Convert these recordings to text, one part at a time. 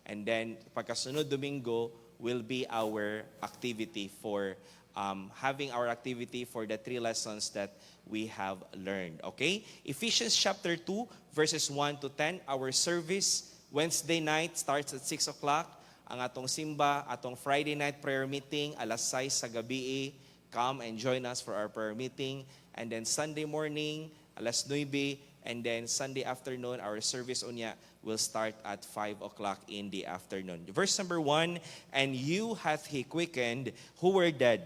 And then, pagkasunod Domingo will be our activity for having our activity for the 3 lessons that we have learned. Okay? Ephesians chapter 2, verses 1 to 10. Our service, Wednesday night, starts at 6 o'clock. Ang atong simba, atong Friday night prayer meeting, alas 6 sa gabi. Come and join us for our prayer meeting. And then Sunday morning, alas 9. And then Sunday afternoon, our service unya will start at 5 o'clock in the afternoon. Verse number 1, and you hath he quickened who were dead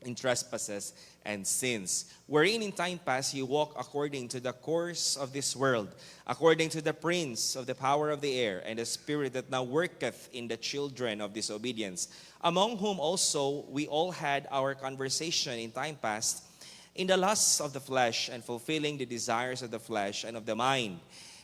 in trespasses and sins, wherein in time past you walk according to the course of this world, according to the prince of the power of the air, and the spirit that now worketh in the children of disobedience, among whom also we all had our conversation in time past, in the lusts of the flesh, and fulfilling the desires of the flesh and of the mind,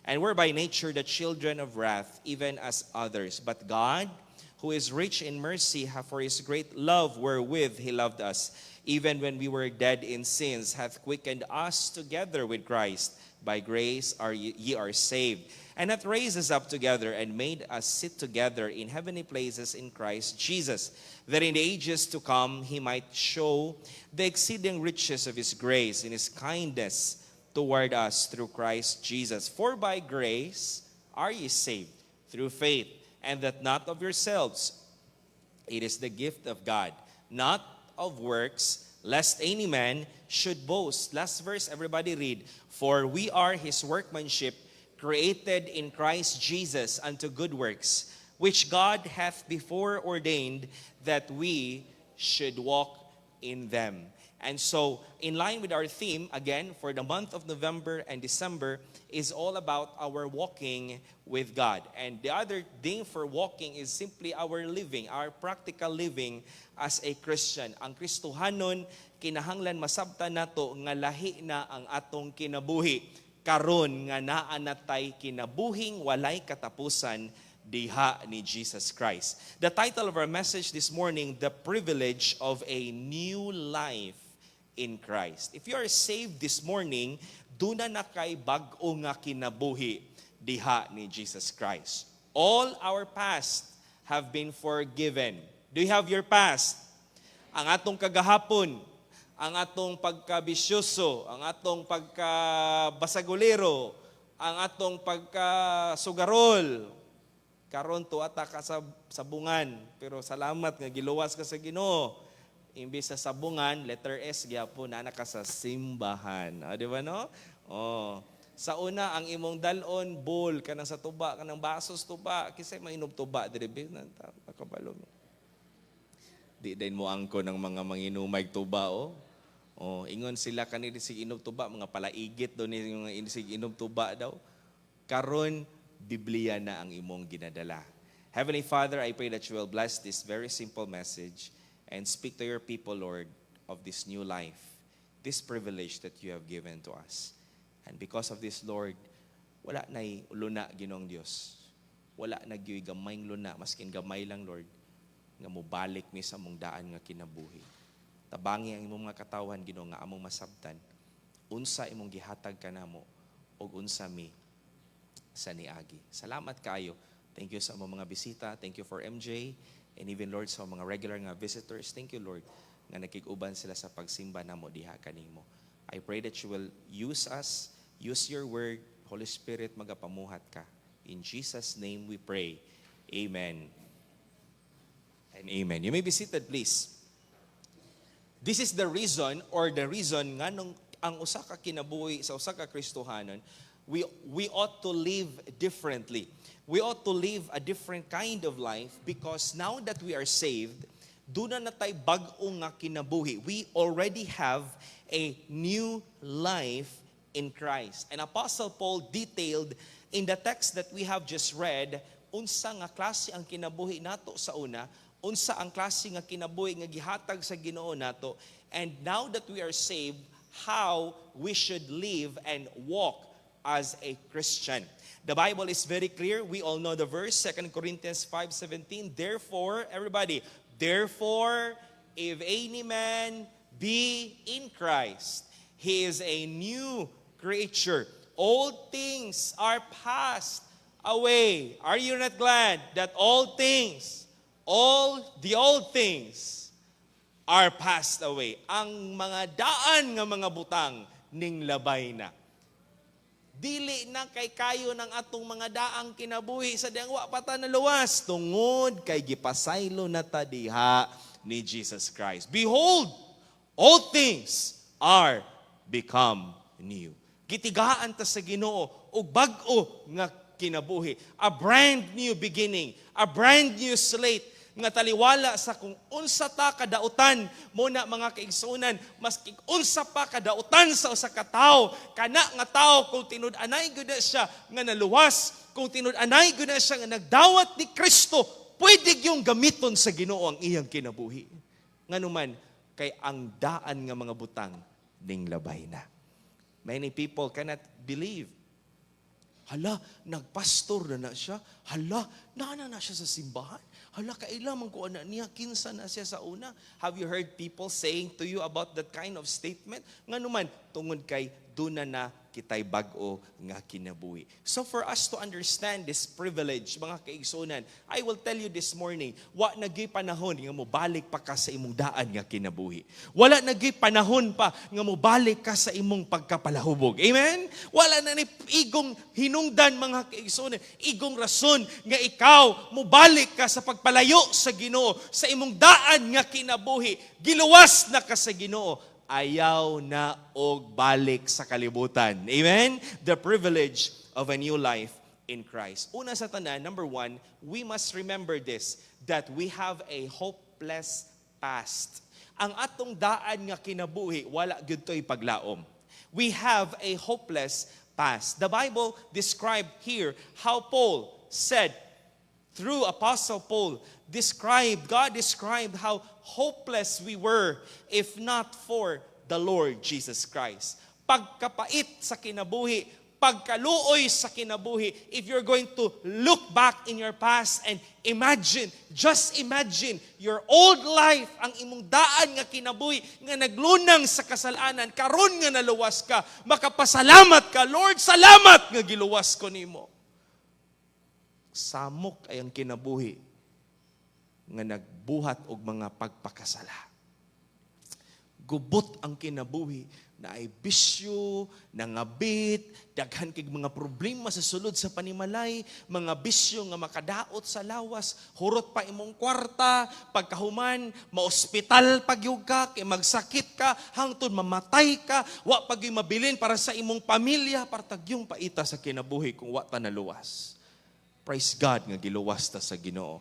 and were by nature the children of wrath, even as others. But God, who is rich in mercy, for his great love wherewith he loved us, even when we were dead in sins, hath quickened us together with Christ. By grace ye are saved, and hath raised us up together, and made us sit together in heavenly places in Christ Jesus, that in the ages to come he might show the exceeding riches of his grace in his kindness toward us through Christ Jesus. For by grace are ye saved, through faith, and that not of yourselves. It is the gift of God, not of works, lest any man should boast. Last verse, everybody read. For we are his workmanship, created in Christ Jesus unto good works, which God hath before ordained that we should walk in them. And so, in line with our theme, again, for the month of November and December, is all about our walking with God. And the other thing for walking is simply our living, our practical living as a Christian. Ang Kristohanon, kinahanglan masabtan nato nga lahi na ang atong kinabuhi. Karon nga naa natay kinabuhing walay katapusan diha ni Jesus Christ. The title of our message this morning, The Privilege of a New Life in Christ. If you are saved this morning, duna na kay bag-o nga kinabuhi diha ni Jesus Christ. All our past have been forgiven. Do you have your past? Ang atong kagahapon, ang atong pagkabisyoso, ang atong pagkabasagulero, ang atong pagkasugarol. Karon tuwata ka sa sabungan, pero salamat nga giluwas ka sa Ginoo. Imbis sa sabungan, letter S, gyapon na ka sa simbahan. Di ba no? Sa una, ang imong dalon, bowl, kanang sa tuba, kanang basos tuba. Kisay mainom tuba, diribe, nakabalo. Di din mo angko ng mga manginumay tuba, ingon sila kanili sig inom tuba, mga palaigit doon yung sig inom tuba daw. Karon, Biblia na ang imong ginadala. Heavenly Father, I pray that you will bless this very simple message and speak to your people, Lord, of this new life, this privilege that you have given to us. And because of this, Lord, wala na'y luna, Ginoong Diyos. Wala na gyud gamayng luna, maskin gamay lang, Lord, nga mubalik mi sa among daan nga kinabuhi. Tabangi ang imong mga katawan, Ginoo, nga among masabtan. Unsa imong gihatag kanamo, og unsa mi sa niagi. Salamat kayo. Thank you sa among mga bisita. Thank you for MJ. And even, Lord, sa mga regular nga visitors, thank you, Lord, nga nakig-uban sila sa pagsimba namo diha kanimo. I pray that you will use us, use your word, Holy Spirit, magapamuhat ka. In Jesus' name we pray. Amen. And amen. You may be seated, please. This is the reason nga nung ang usa ka kinabuhi sa usa ka Kristohanon, we ought to live differently. We ought to live a different kind of life because now that we are saved, doon na natay bag-o nga kinabuhi. We already have a new life in Christ. And Apostle Paul detailed in the text that we have just read, unsa nga klase ang kinabuhi nato sa una, unsa ang klase nga kinabuhi nga gihatag sa Ginoo nato, and now that we are saved, how we should live and walk as a Christian. The Bible is very clear. We all know the verse, 2 Corinthians 5:17. Therefore, everybody, therefore, if any man be in Christ, he is a new creature. All things are past away. Are you not glad that all the old things are passed away? Ang mga daan nga mga butang ning labay na. Dili na kay kayo ng atong mga daang kinabuhi sa diang wa pa ta naluwas tungod kay gipasaylo na ta diha ni Jesus Christ. Behold, all things are become new. Gitigaan ta sa Ginoo og bag-o nga kinabuhi. A brand new beginning, a brand new slate nga taliwala sa kung unsa ta kadautan mo na mga kaigsunan, maski unsa pa kadautan sa usa ka tawo, kana nga tawo kung tinud-anay gyud siya nga naluwas, kung tinud-anay gyud siya nga nagdawat ni Kristo, pwede gyung gamiton sa Ginoo ang iyang kinabuhi. Nganuman kay ang daan nga mga butang ning labay na. Many people cannot believe. Hala, nagpastor na siya. Hala, na siya sa simbahan. Hala, kailangan ko na niya, kinsa na siya sa una. Have you heard people saying to you about that kind of statement? Nga naman, tungod kay duna na kitay bag-o nga kinabuhi. So for us to understand this privilege, mga kaigsunan, I will tell you this morning, wa nagay panahon nga mo balik pa ka sa imong daan nga kinabuhi. Wala nagay panahon pa nga mo balik ka sa imong pagkapalahubog. Amen? Wala na ni igong hinungdan, mga kaigsunan, igong rason nga ikaw mo balik ka sa pagpalayo sa Ginoo, sa imong daan nga kinabuhi. Giluwas na ka sa Ginoo. Ayaw na og balik sa kalibutan. Amen? The privilege of a new life in Christ. Una sa tanan, number one, we must remember this, that we have a hopeless past. Ang atong daan nga kinabuhi, wala gyud toy paglaom. We have a hopeless past. The Bible described here how Paul said, through Apostle Paul, God described how hopeless we were if not for the Lord Jesus Christ. Pagkapait sa kinabuhi, pagkaluoy sa kinabuhi, if you're going to look back in your past and just imagine your old life, ang imong daan nga kinabuhi, nga naglunang sa kasalanan, karon nga naluwas ka, makapasalamat ka, Lord, salamat nga giluwas ko nimo. Samok ay ang kinabuhi nga nagbuhat og mga pagpakasala. Gubot ang kinabuhi na ay bisyo, nangabit, daghan kay mga problema sa sulod sa panimalay, mga bisyo nga makadaot sa lawas, hurot pa imong kwarta, pagkahuman, maospital pagyug ka, kay magsakit ka, hangtod mamatay ka, wa pagyud mabilin para sa imong pamilya, para tagyong paita sa kinabuhi kung wa ta naluwas. Praise God nga giluwas ta sa Ginoo.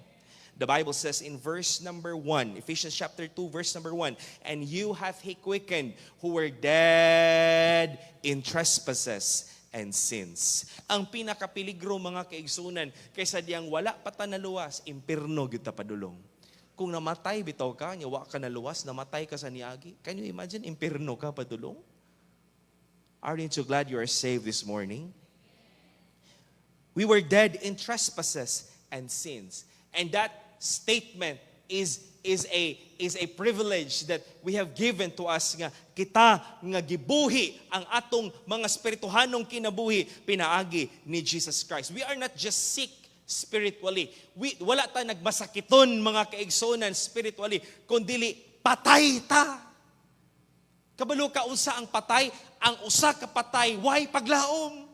The Bible says in verse number 1, Ephesians chapter 2, verse number 1, and you hath he quickened who were dead in trespasses and sins. Ang pinakapiligro, mga kaigsunan, kaysa diyang wala pa ta naluwas, impierno gyud ta padulong. Kung namatay bitaw ka, nya wa ka naluwas, namatay ka sa niagi. Can you imagine, impierno ka padulong? Aren't you glad you are saved this morning? We were dead in trespasses and sins. And that statement is a privilege that we have given to us nga kita nga gibuhi ang atong mga spirituhanong kinabuhi pinaagi ni Jesus Christ. We are not just sick spiritually. Wala ta nagmasakiton, mga kaigsonan, spiritually, kundi patay ta. Kabalo ka unsa ang patay? Ang usa ka patay, why paglaom?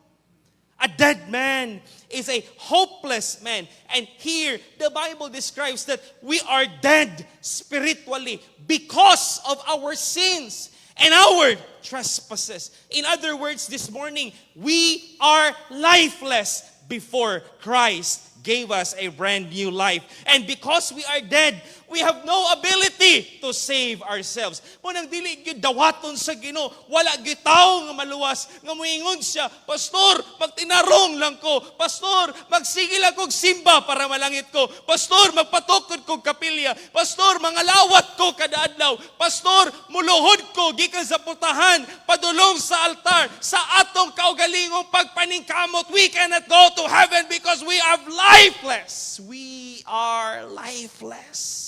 A dead man is a hopeless man. And here, the Bible describes that we are dead spiritually because of our sins and our trespasses. In other words, this morning, we are lifeless before Christ gave us a brand new life. And because we are dead, we have no ability to save ourselves. Munang dili gyud dawaton sa Ginoo, wala gyud tawo nga maluwas nga moingon siya, Pastor, magtinarong lang ko. Pastor, magsigil ako og simba para malangit ko. Pastor, magpatukod ko kapilya. Pastor, mangalawat ko kada adlaw. Pastor, muluhod ko gikan sa putahan padulong sa altar. Sa atong kaugalingong pagpaningkamot, we cannot go to heaven because we are lifeless. We are lifeless.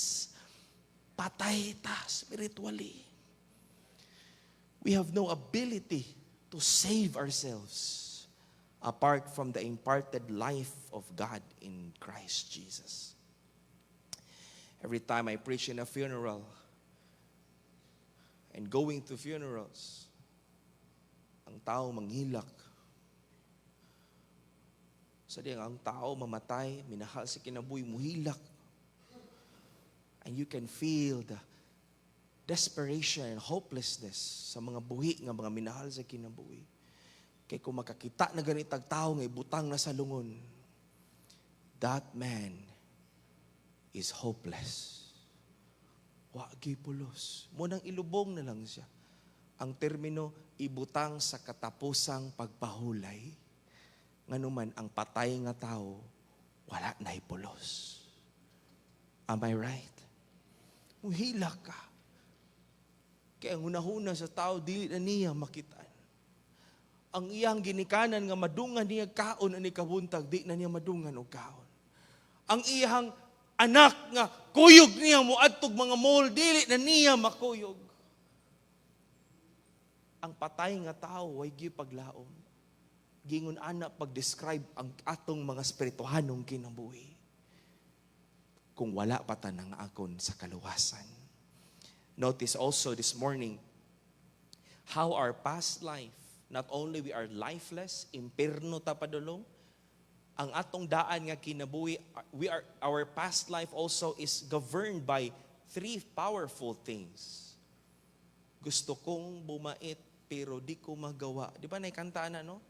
Patay ta spiritually. We have no ability to save ourselves. apart from the imparted life of God in Christ Jesus. Every time I preach in a funeral and going to funerals, ang tao manghilak. Sa ang tao mamatay, minahal sa kinabuhi, muhilak. And you can feel the desperation and hopelessness sa mga buhi nga mga minahal sa kinabuhi. Kaya kung makakita na ganitag tao nga ibutang na sa lungon, that man is hopeless. Wagi pulos. Munang ilubong na lang siya. Ang termino, ibutang sa katapusang pagpahulay. Nganuman ang patay nga tao, wala na ipulos. Am I right? Muhila ka. Kaya ang hunahuna sa tao, dili na niya makitaan. Ang iyang ginikanan nga madungan niya kaon ani kabuntag, di na niya madungan og kaon. Ang iyang anak nga kuyog niya moadtog mga mall, dili na niya makuyog. Ang patay nga tao way gyud paglaom. Gingon ana pag-describe ang atong mga espirituhanong kinabuhi. Kung wala pa ta nang akon sa kaluwasan. Notice also this morning how our past life, not only we are lifeless, imperno ta padulong, ang atong daan nga kinabuhi, our past life also is governed by three powerful things. Gusto kong bumait pero di ko magawa. Di ba naikantaan na, no?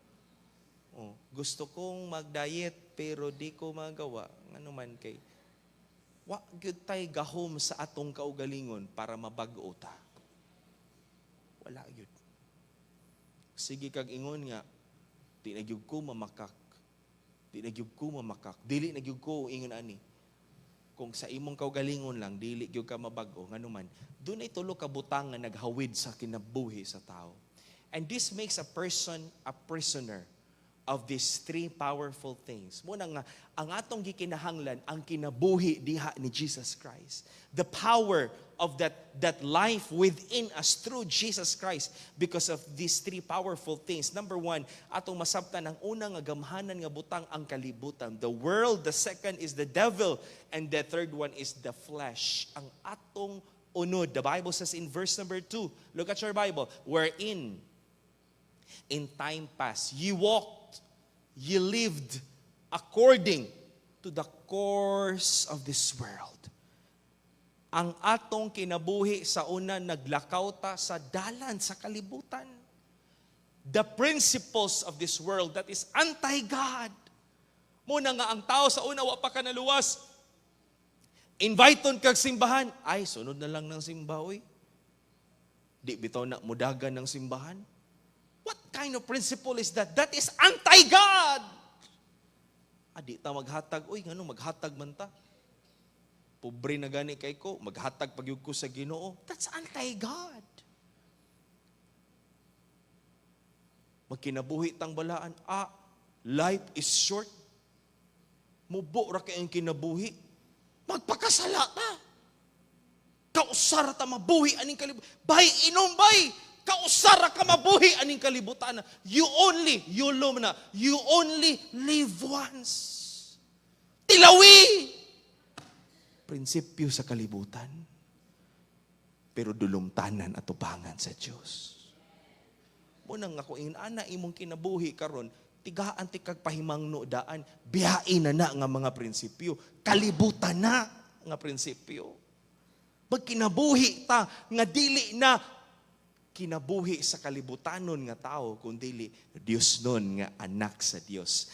Oh, gusto kong mag-diet pero di ko magawa. Ano man kay wa gyud tay gahom sa atong kaugalingon para mabag-o ta. Wala gyud. Sige kag ingon nga di na gyud ko mamakak. Di na gyud ko mamakak. Dili na gyud ko ingon ani. Kung sa imong kaugalingon lang dili gyud ka mabag-o nganuman. Dunay tulo ka butang nga naghawid sa kinabuhi sa tao. And this makes a person a prisoner of these three powerful things. Muna nga, ang atong gikinahanglan, ang kinabuhi diha ni Jesus Christ. The power of that life within us through Jesus Christ because of these three powerful things. Number one, atong masabtan ang unang nga gamhanan nga butang ang kalibutan. The world, the second is the devil, and the third one is the flesh. Ang atong unod. The Bible says in verse number 2, look at your Bible, wherein in time past, ye walked, ye lived according to the course of this world. Ang atong kinabuhi sa una, naglakaw ta sa dalan, sa kalibutan. The principles of this world that is anti-God. Muna nga ang tao sa una, wa pa ka naluwas. Inviteon kag simbahan. Ay, sunod na lang ng simbahoy. Di bitaw na mudagan ng simbahan. What kind of principle is that? That is anti-God. Adi ta maghatag. Uy, ngano maghatag man ta? Pobre na gani kay ko. Maghatag pagyug ko sa Ginoo. That's anti-God. Magkinabuhi tang balaan. Life is short. Mubo ra kay ang kinabuhi. Magpakasala ta. Kausara ta mabuhi aning kalibutan. Bay, inom bay. Kausara ka mabuhi aning kalibutan. You only live once. Tilawi! Prinsipyo sa kalibutan. Pero dulumtanan at tubangan sa Diyos. Munang ako ana imong kinabuhi karon, tigaan ti kag pahimangno daan, biyain na nga mga prinsipyo. Kalibutan na nga prinsipyo. Magkinabuhi ta nga dili na kinabuhi sa kalibutanon nga tao, kundi Diyos nun nga anak sa Diyos.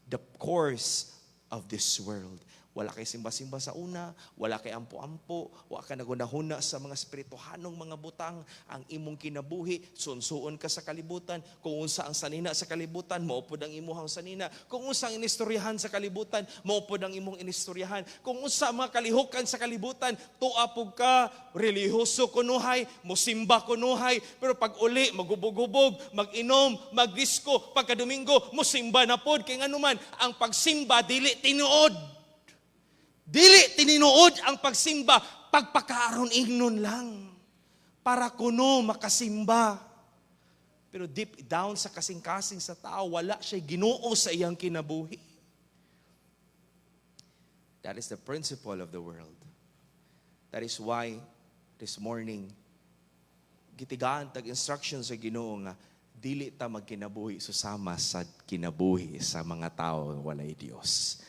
The course of this world. Wala kay simba-simba sa una, wala kay ampo-ampo, wala ka nagunahuna sa mga espirituhanong mga butang, ang imong kinabuhi, sunsuon ka sa kalibutan, kung unsa ang sanina sa kalibutan, maupod ang imuhang sanina, kung unsa ang inistoryahan sa kalibutan, maupod ang imong inistoryahan, kung unsa ang mga kalihukan sa kalibutan, tuapog ka, relihiyoso kunuhay, musimba kunuhay, pero pag uli, magubog-hubog, mag-inom, mag-disco, pagka-Domingo, musimba na pod, kay nganuman, ang pagsimba, dili tinuod. Dili tininuod ang pagsimba, pagpakaaron ingnon lang. Para kuno makasimba. Pero deep down sa kasing-kasing sa tao, wala siya Ginoo sa iyang kinabuhi. That is the principle of the world. That is why this morning, gitigaan tag instructions sa Ginoo nga dili ta magkinabuhi susama sa kinabuhi sa mga tao walay Dios.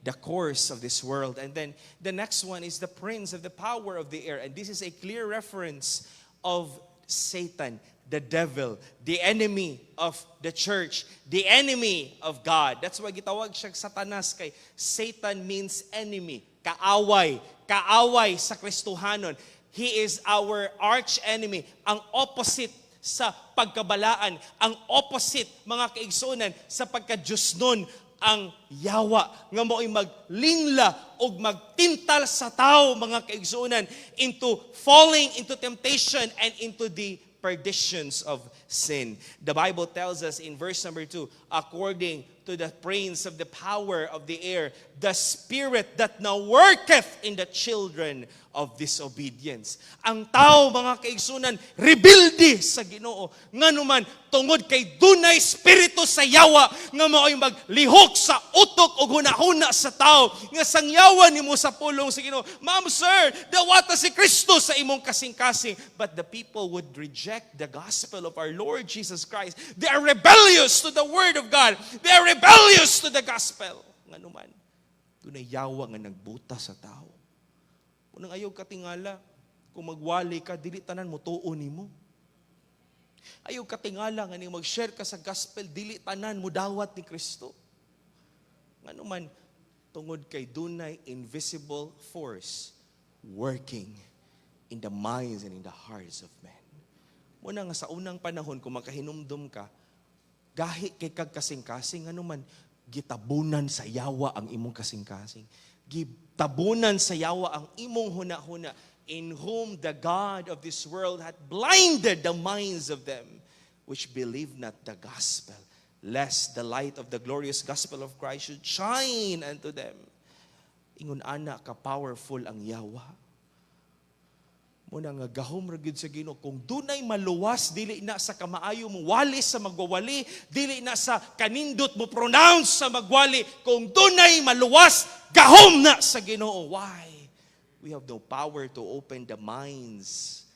The course of this world. And then the next one is the prince of the power of the air. And this is a clear reference of Satan, the devil, the enemy of the church, the enemy of God. That's why gitawag siya Satanas, kay Satan means enemy, kaaway, kaaway sa Kristohanon. He is our arch enemy, ang opposite sa pagkabalaan, ang opposite mga kaigsunan sa pagka-Diyosnon, ang yawa nga mo'y maglingla o magtintal sa tao mga kaigsunan into falling into temptation and into the perditions of sin. The Bible tells us in verse number 2, according to the prince of the power of the air, the spirit that now worketh in the children of disobedience. Ang tao, mga kaigsunan, rebelde sa Ginoo. Nganuman, tungod kay dunay espiritu sa yawa, nga mao'y maglihok sa utok o hunahuna sa tao, nga sangyawan nimo sa pulong sa Ginoo. Ma'am, sir, dawata si Kristo sa imong kasing-kasing. But the people would reject the gospel of our Lord Jesus Christ. They are rebellious to the word of God. They are rebellious to the gospel. Nganuman, dunay yawa nga nagbuta sa tao. Unang ayaw katingala, kung magwali ka, dili tanan mo tuon nimo. Ayaw katingala nga ni mag-share ka sa gospel, dili tanan mo dawat ni Kristo. Nganuman, tungod kay dunay invisible force working in the minds and in the hearts of men. Muna nga sa unang panahon, kung makahinumdum ka, gahi kay kag kasing-kasing, nganuman, gitabunan sa yawa ang imong kasing-kasing. Gitabunan sa yawa ang imong huna-huna, in whom the God of this world hath blinded the minds of them which believe not the gospel, lest the light of the glorious gospel of Christ should shine unto them. Ingon ana ka powerful ang yawa. Muna nga gahom ra gyud sa Ginoo, kung dunay maluwas dili na sa kamaayo mo wali sa magwawali, dili na sa kanindot mo pronounce sa magwali, kung dunay maluwas gahom na sa Ginoo. Why? We have no power to open the minds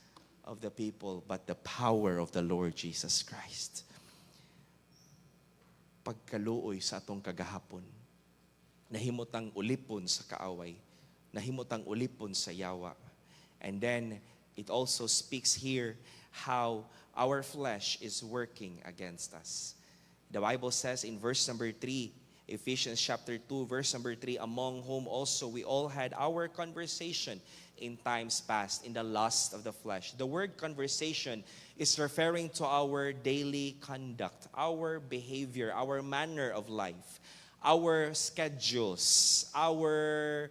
of the people, but the power of the Lord Jesus Christ. Pagkaluoy sa atong kagahapon, nahimutang ulipon sa kaaway, nahimutang ulipon sa yawa. And then, it also speaks here how our flesh is working against us. The Bible says in verse number 3, Ephesians chapter 2, verse number 3, among whom also we all had our conversation in times past, in the lust of the flesh. The word conversation is referring to our daily conduct, our behavior, our manner of life, our schedules, our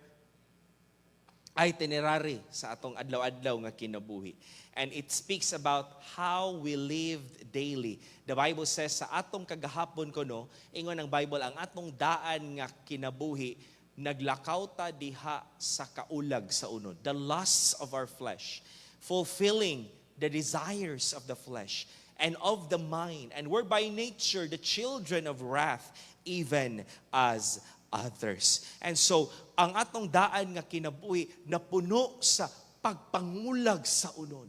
itinerary sa atong adlaw-adlaw nga kinabuhi. And it speaks about how we lived daily. The Bible says sa atong kagahapon kuno, ingon ang Bible, ang atong daan nga kinabuhi naglakaw ta diha sa kaulag sa unod. The lusts of our flesh, fulfilling the desires of the flesh and of the mind. And we're by nature the children of wrath, even as others. And so, ang atong daan nga kinabuhi napuno sa pagpangulag sa unod.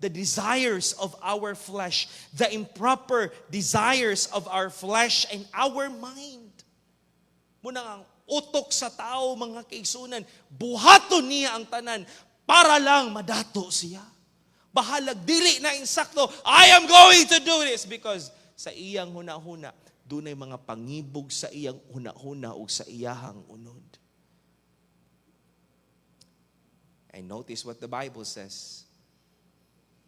The desires of our flesh, the improper desires of our flesh and our mind. Muna ang utok sa tao, mga kaigsunan, buhaton niya ang tanan para lang madato siya. Bahalag dili na insakto, I am going to do this because sa iyang huna-huna, dunay mga pangibog sa iyang huna-huna o sa iyahang unod. And notice what the Bible says,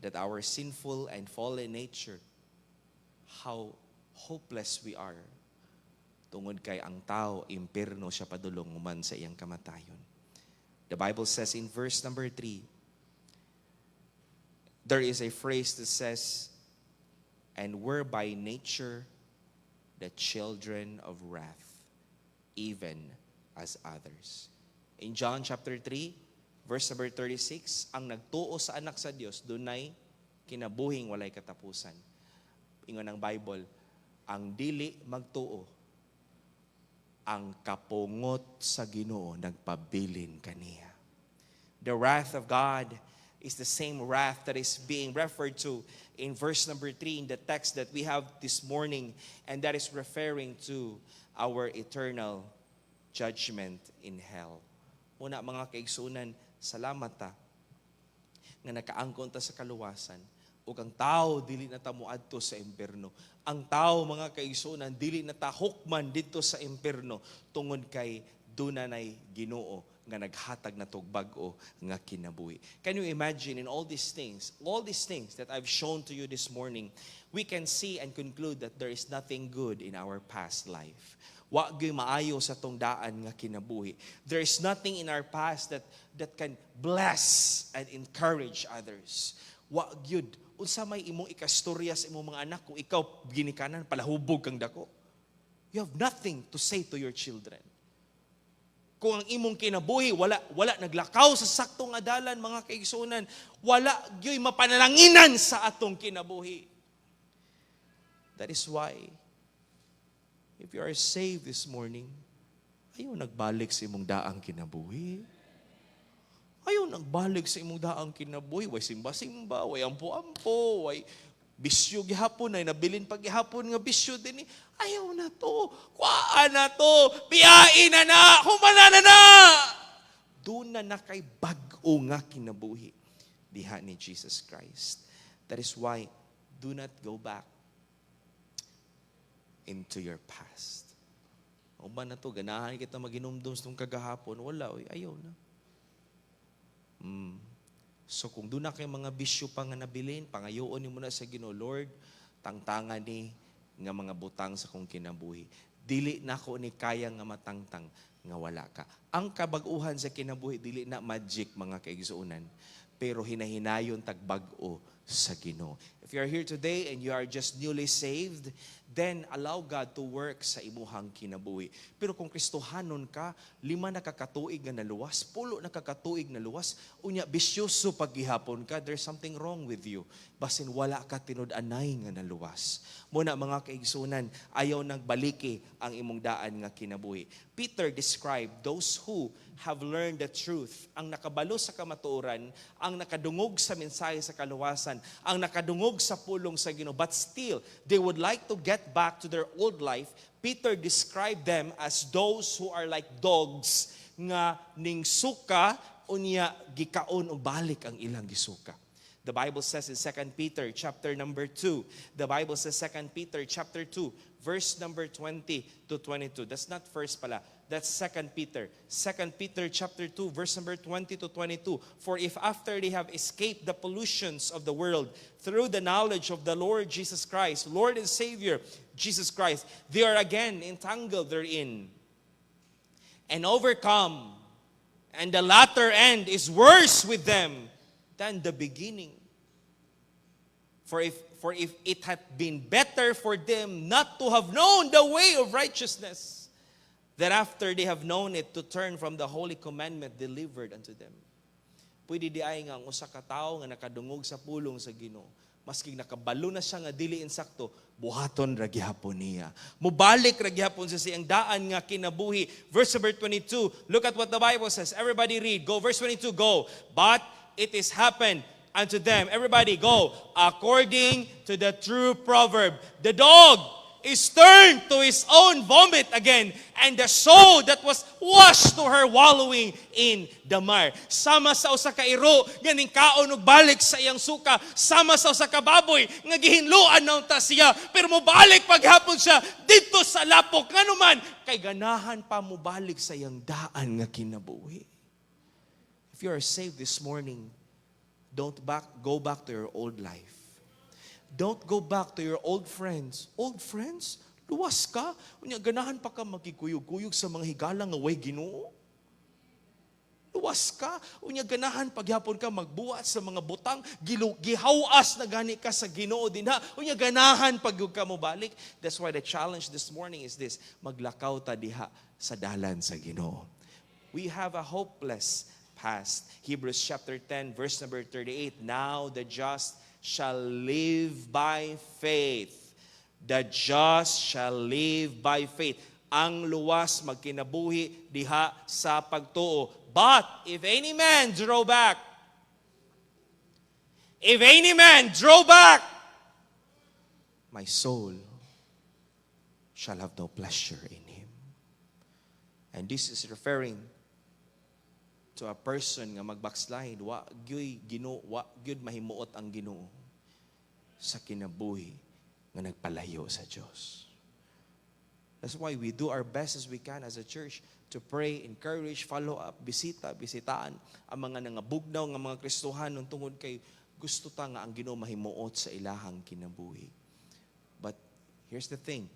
that our sinful and fallen nature, how hopeless we are. Tungod kay ang tao, impierno siya padulong human sa iyang kamatayon. The Bible says in verse number 3, there is a phrase that says, and we're by nature the children of wrath, even as others. In John chapter 3, verse number 36, ang nagtuo sa anak sa Dios, dunay kinabuhing walay katapusan. Ingon ang Bible, ang dili magtuo, ang kapungot sa Ginoo nagpabilin kaniya. The wrath of God is the same wrath that is being referred to in verse number 3 in the text that we have this morning, and that is referring to our eternal judgment in hell. Muna mga kaigsunan, salamat ta nga nakaangkon ta sa kaluwasan, ug ang tao dili na ta moadto sa impierno. Ang tao mga kaigsunan dili na ta hukman dito sa impierno tungod kay dunay Ginoo nga naghatag na tog bag-o nga kinabuhi. Can you imagine in all these things that I've shown to you this morning, we can see and conclude that there is nothing good in our past life. Wa gyud maayo sa tong daan nga kinabuhi. There is nothing in our past that can bless and encourage others. Wa gyud unsa may imong ikastorya sa imong mga anak kung ikaw ginikanan palahubog kang dako. You have nothing to say to your children. Kung ang imong kinabuhi wala naglakaw sa saktong adalan mga kaigsunan, wala gyud mapanalanginan sa atong kinabuhi. That is why if you are saved this morning, ayaw nagbalik sa imong daang kinabuhi. Ayaw nagbalik sa imong daang kinabuhi. Way simba-simba, way ampo-ampo, way bisyo gihapon, ay nabilin pag gihapon nga bisyo din. Ayaw na to, kuhaan na to, piyain na, humana na. Doon na kay bag-o nga kinabuhi diha ni Jesus Christ. That is why, do not go back into your past. O ba na to, ganahan kita maginumdum sa kagahapon, wala, ayaw na. So kung doon na kayo mga bisyo pa nga nabilin, pangayoon ni mo na sa Ginoo, Lord, tangtangan ni nga mga butang sa kong kinabuhi. Dili na ko ni kaya nga matangtang nga wala ka. Ang kabag-uhan sa kinabuhi, dili na magic mga kaigsuunan, pero hinahinayon tagbag-o sa Ginoo. If you are here today and you are just newly saved, then allow God to work sa imuhang kinabuhi. Pero kung Kristohanon ka, 5 na kakatuig nga naluwas, 10 na kakatuig na luwas, unya bisyoso paghihapon ka, there's something wrong with you. Basin wala ka tinud-anay nga naluwas. Muna mga kaigsunan, ayaw nagbaliki ang imong daan nga kinabuhi. Peter described those who have learned the truth, ang nakabalo sa kamatuoran, ang nakadungog sa mensahe sa kaluwasan, ang nakadungog sa pulong sa Ginoo, but still they would like to get back to their old life. Peter described them as those who are like dogs nga ning suka unya gikaon o balik ang ilang gisuka. The Bible says in 2 Peter chapter number 2, the Bible says 2 Peter chapter 2, verse number 20 to 22. That's not first pala. That's 2 Peter. 2 Peter chapter 2, verse number 20 to 22. For if after they have escaped the pollutions of the world through the knowledge of the Lord Jesus Christ, Lord and Savior Jesus Christ, they are again entangled therein and overcome, and the latter end is worse with them than the beginning. For if it had been better for them not to have known the way of righteousness, that after they have known it, to turn from the holy commandment delivered unto them. Pwede di ay nga ang usa ka tawo nga nakadungog sa pulong sa Ginoo, maski nakabalo na siya nga dili insakto, buhaton ra gihapon niya. Mubalik ra gihapon sa siyang daan nga kinabuhi. Verse number 22, look at what the Bible says. Everybody read. Go, verse 22, go. But it is happened unto them. Everybody go. According to the true proverb, the dog is turned to his own vomit again, and the soul that was washed to her wallowing in the mire. Sama sa usa ka iro, ganing kaon ug balik sa iyang suka. Sama sa usa ka baboy, nga gihinluan na unta siya, pero mobalik paghapon siya dito sa lapok. Ngano man, kay ganahan pa mobalik sa iyang daan nga kinabuhi. If you are saved this morning, don't go back to your old life. Don't go back to your old friends. Old friends? Luwas ka? Unya ganahan pa ka magkikuyog-kuyog sa mga higalang nga way Ginoo? Luwas ka? Unya ganahan paghapon ka magbuhat sa mga butang, gihawas na gani ka sa Ginoo dinha. Unya ganahan pag ka mo balik. That's why the challenge this morning is this: maglakaw ta diha sa dalan sa Ginoo. We have a hopeless past. Hebrews chapter 10 verse number 38. Now the just shall live by faith. The just shall live by faith. Ang luwas magkinabuhi diha sa pagtuo. But if any man draw back, my soul shall have no pleasure in him. And this is referring to a person nga magbackslide, wa gyud mahimuot ang Ginoo sa kinabuhi nga nagpalayo sa Dios. That's why we do our best as we can as a church to pray, encourage, follow up, bisitaan ang mga nangabugnaw nga mga Kristohanon tungod kay gusto ta nga ang Ginoo mahimuot sa ilahang kinabuhi. But here's the thing,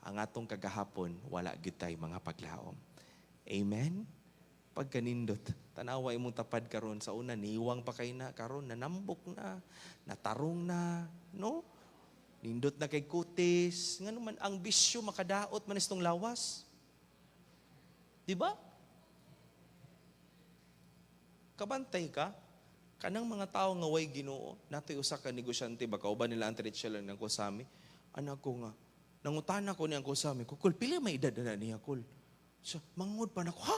ang atong kagahapon wala gyud tay mga paglaom. Amen. Pagkanindot, tanawa imong tapad karon sa una niwang pa kay na karon nanambok na, natarong na, no? Nindot na kay kutis, ngano man ang bisyo makadaot man istong lawas. Di ba? Kabantay ka, kanang mga tao nga way Ginoo, natoy usa ka negosyante ba kauban nila ang tritsya lang ng kusami. Anak ko nga, nangutana ko niyang kusami ko, kul pila may edad na niya kul. So, mangod pa na ko, ha?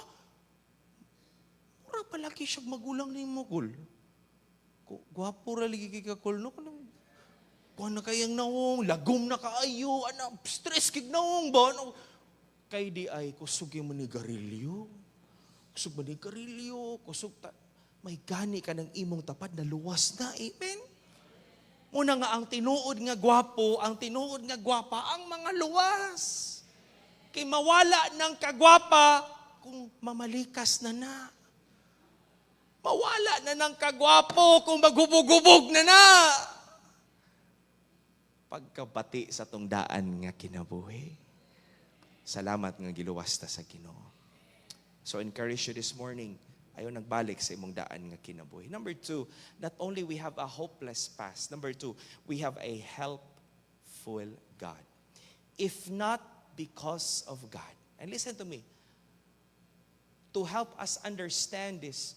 Mura palaki siya magulang ni mo kul. Gwapo ra ligi kay ka kul no kanang kuha na kayang naong, lagom na kaayo, stress kig naong ba? Kay di ay, kusog yung manigarilyo. Kusog manigarilyo, may gani ka ng imong tapad na luwas na, amen? Muna nga ang tinuod nga gwapo, ang tinuod nga gwapa, ang mga luwas. Kay mawala ng kagwapa kung mamalikas na na. Mawala na ng kagwapo kung maghubog-hubog na. Pagkabati sa tong daan nga kinabuhi. Salamat nga giluwas ta sa Ginoo. So encourage you this morning, ayaw nagbalik sa imong daan nga kinabuhi. Number 2, not only we have a hopeless past. Number 2, we have a helpful God. If not because of God. And listen to me. To help us understand this,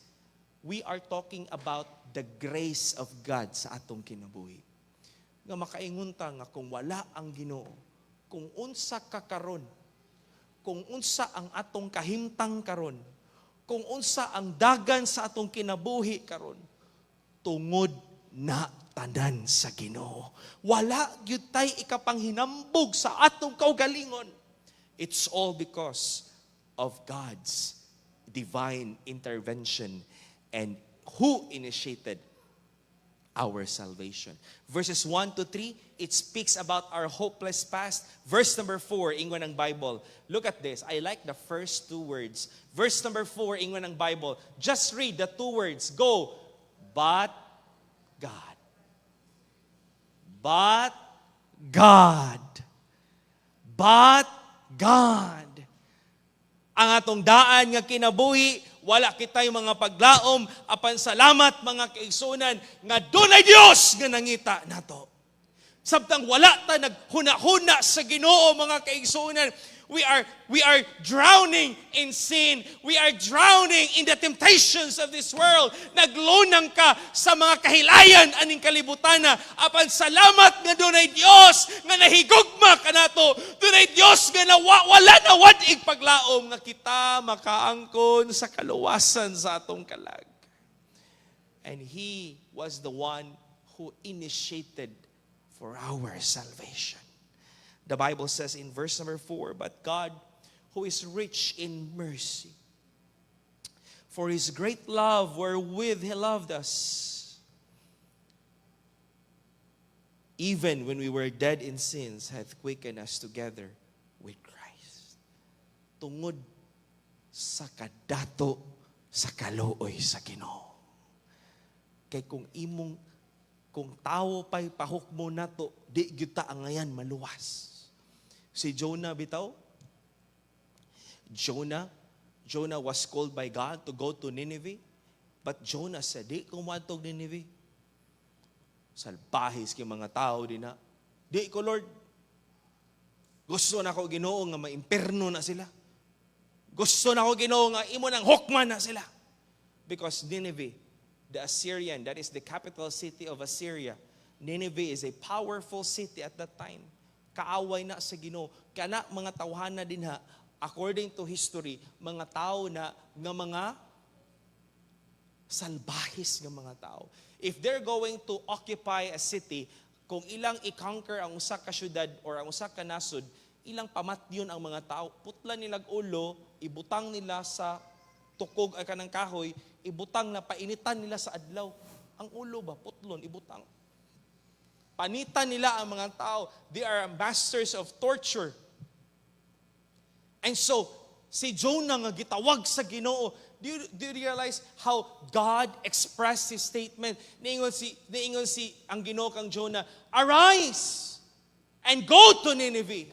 we are talking about the grace of God sa atong kinabuhi. Nga makaingunta nga kung wala ang Ginoo, kung unsa ka karon, kung unsa ang atong kahimtang karon, kung unsa ang dagan sa atong kinabuhi karon, tungod na tanan sa Ginoo. Wala gyud tay ikapanghinambog sa atong kaugalingon. It's all because of God's divine intervention and who initiated our salvation. Verses 1 to 3, it speaks about our hopeless past. Verse number 4, ingon ng Bible. Look at this. I like the first two words. Verse number 4, ingon ng Bible. Just read the two words. Go. But God. But God. But God. Ang atong daan nga kinabuhi, wala kitay mga paglaom, apan salamat mga kaigsunan, nga dunay Dios nga nangita nato. Sabtang wala ta naghuna-huna sa Ginoo mga kaigsunan, we are drowning in sin. We are drowning in the temptations of this world. Naglunang ka sa mga kahilayan aning kalibutan na. Apan salamat nga dunay Dios nga nahigugma kanato. Dunay Dios nga wala na wadig paglaom nga kita makaangkon sa kaluwasan sa atong kalag. And He was the one who initiated for our salvation. The Bible says in verse number 4, but God, who is rich in mercy, for His great love wherewith He loved us, even when we were dead in sins, hath quickened us together with Christ. Tungod sa kadato sa kaluoy sa Ginoo. Kay kung tao pa'y pahukmo nato, di gyud ta ang ngayan maluwas. Si Jonah bitaw, Jonah was called by God to go to Nineveh. But Jonah said, di ko matog Nineveh. Salbahis kay mga tao din na. Di ko, Lord. Gusto na ko Ginoo nga maimperno na sila. Gusto na ko Ginoo nga imo nang hukman na sila. Because Nineveh, the Assyrian, that is the capital city of Assyria. Nineveh is a powerful city at that time. kaaway na sa Ginoo. Kana mga tawhana din ha, according to history, mga tao na nga mga salbahis nga mga tao. If they're going to occupy a city, kung ilang i-conquer ang usa ka syudad or ang usa ka nasod, ilang pamatyon ang mga tao. Putlan nilag ulo, ibutang nila sa tukog ay kanang kahoy, ibutang na painitan nila sa adlaw. Ang ulo ba, putlon, ibutang. Panitan nila ang mga tao. They are masters of torture. And so, si Jonah nga gitawag sa Ginoo. Do you realize how God expressed His statement? Niingon si ang Ginoo kang Jonah, "Arise and go to Nineveh,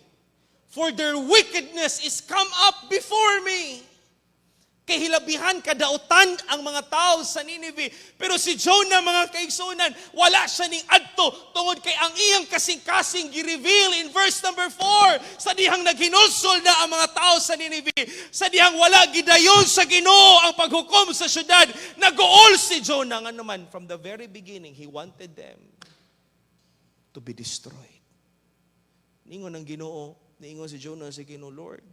for their wickedness is come up before me." Kay hilabihan kadautan ang mga tao sa Nineveh. Pero si Jonah, mga kaigsunan, wala siya ning adto tungod kay ang iyang kasing-kasing gi-reveal in verse number 4. Sa dihang naghinulsol na ang mga tao sa Nineveh. Sa dihang wala gidayon sa Ginoo ang paghukom sa syudad. Nag-uol si Jonah nga naman. From the very beginning, he wanted them to be destroyed. Ningon ang Ginoo, niingon si Jonah sa Ginoo, "Lord,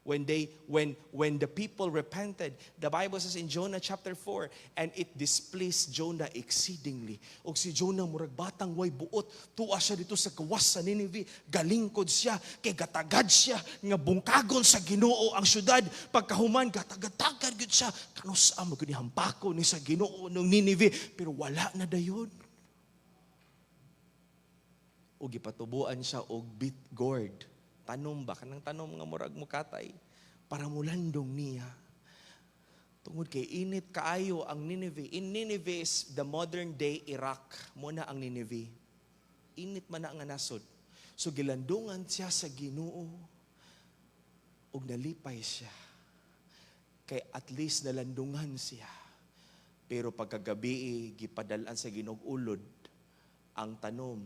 when the people repented," the Bible says in Jonah chapter 4, "and it displeased Jonah exceedingly." Og si Jonah murag batang way buot, tuwa siya dito sa gawas sa Nineveh, galingkod siya, kay gatagad siya nga bungkagon sa Ginoo ang syudad. Pagkahuman gatagad gud siya, kanus mo gud hampako ni sa Ginoo ng Nineveh, pero wala na dayon. Og gipatubuan siya og bit gourd. Tanom ba? Kanang tanom nga murag mukatay para mulandong niya. Tungod kay init kaayo ang Nineveh. In Nineveh is the modern day Iraq. Muna ang Nineveh. Init man na nga nasod. So gilandungan siya sa Ginoo ug nalipay siya. Kay at least nalandungan siya. Pero pagkagabi gipadalan sa Ginoo ulod ang tanom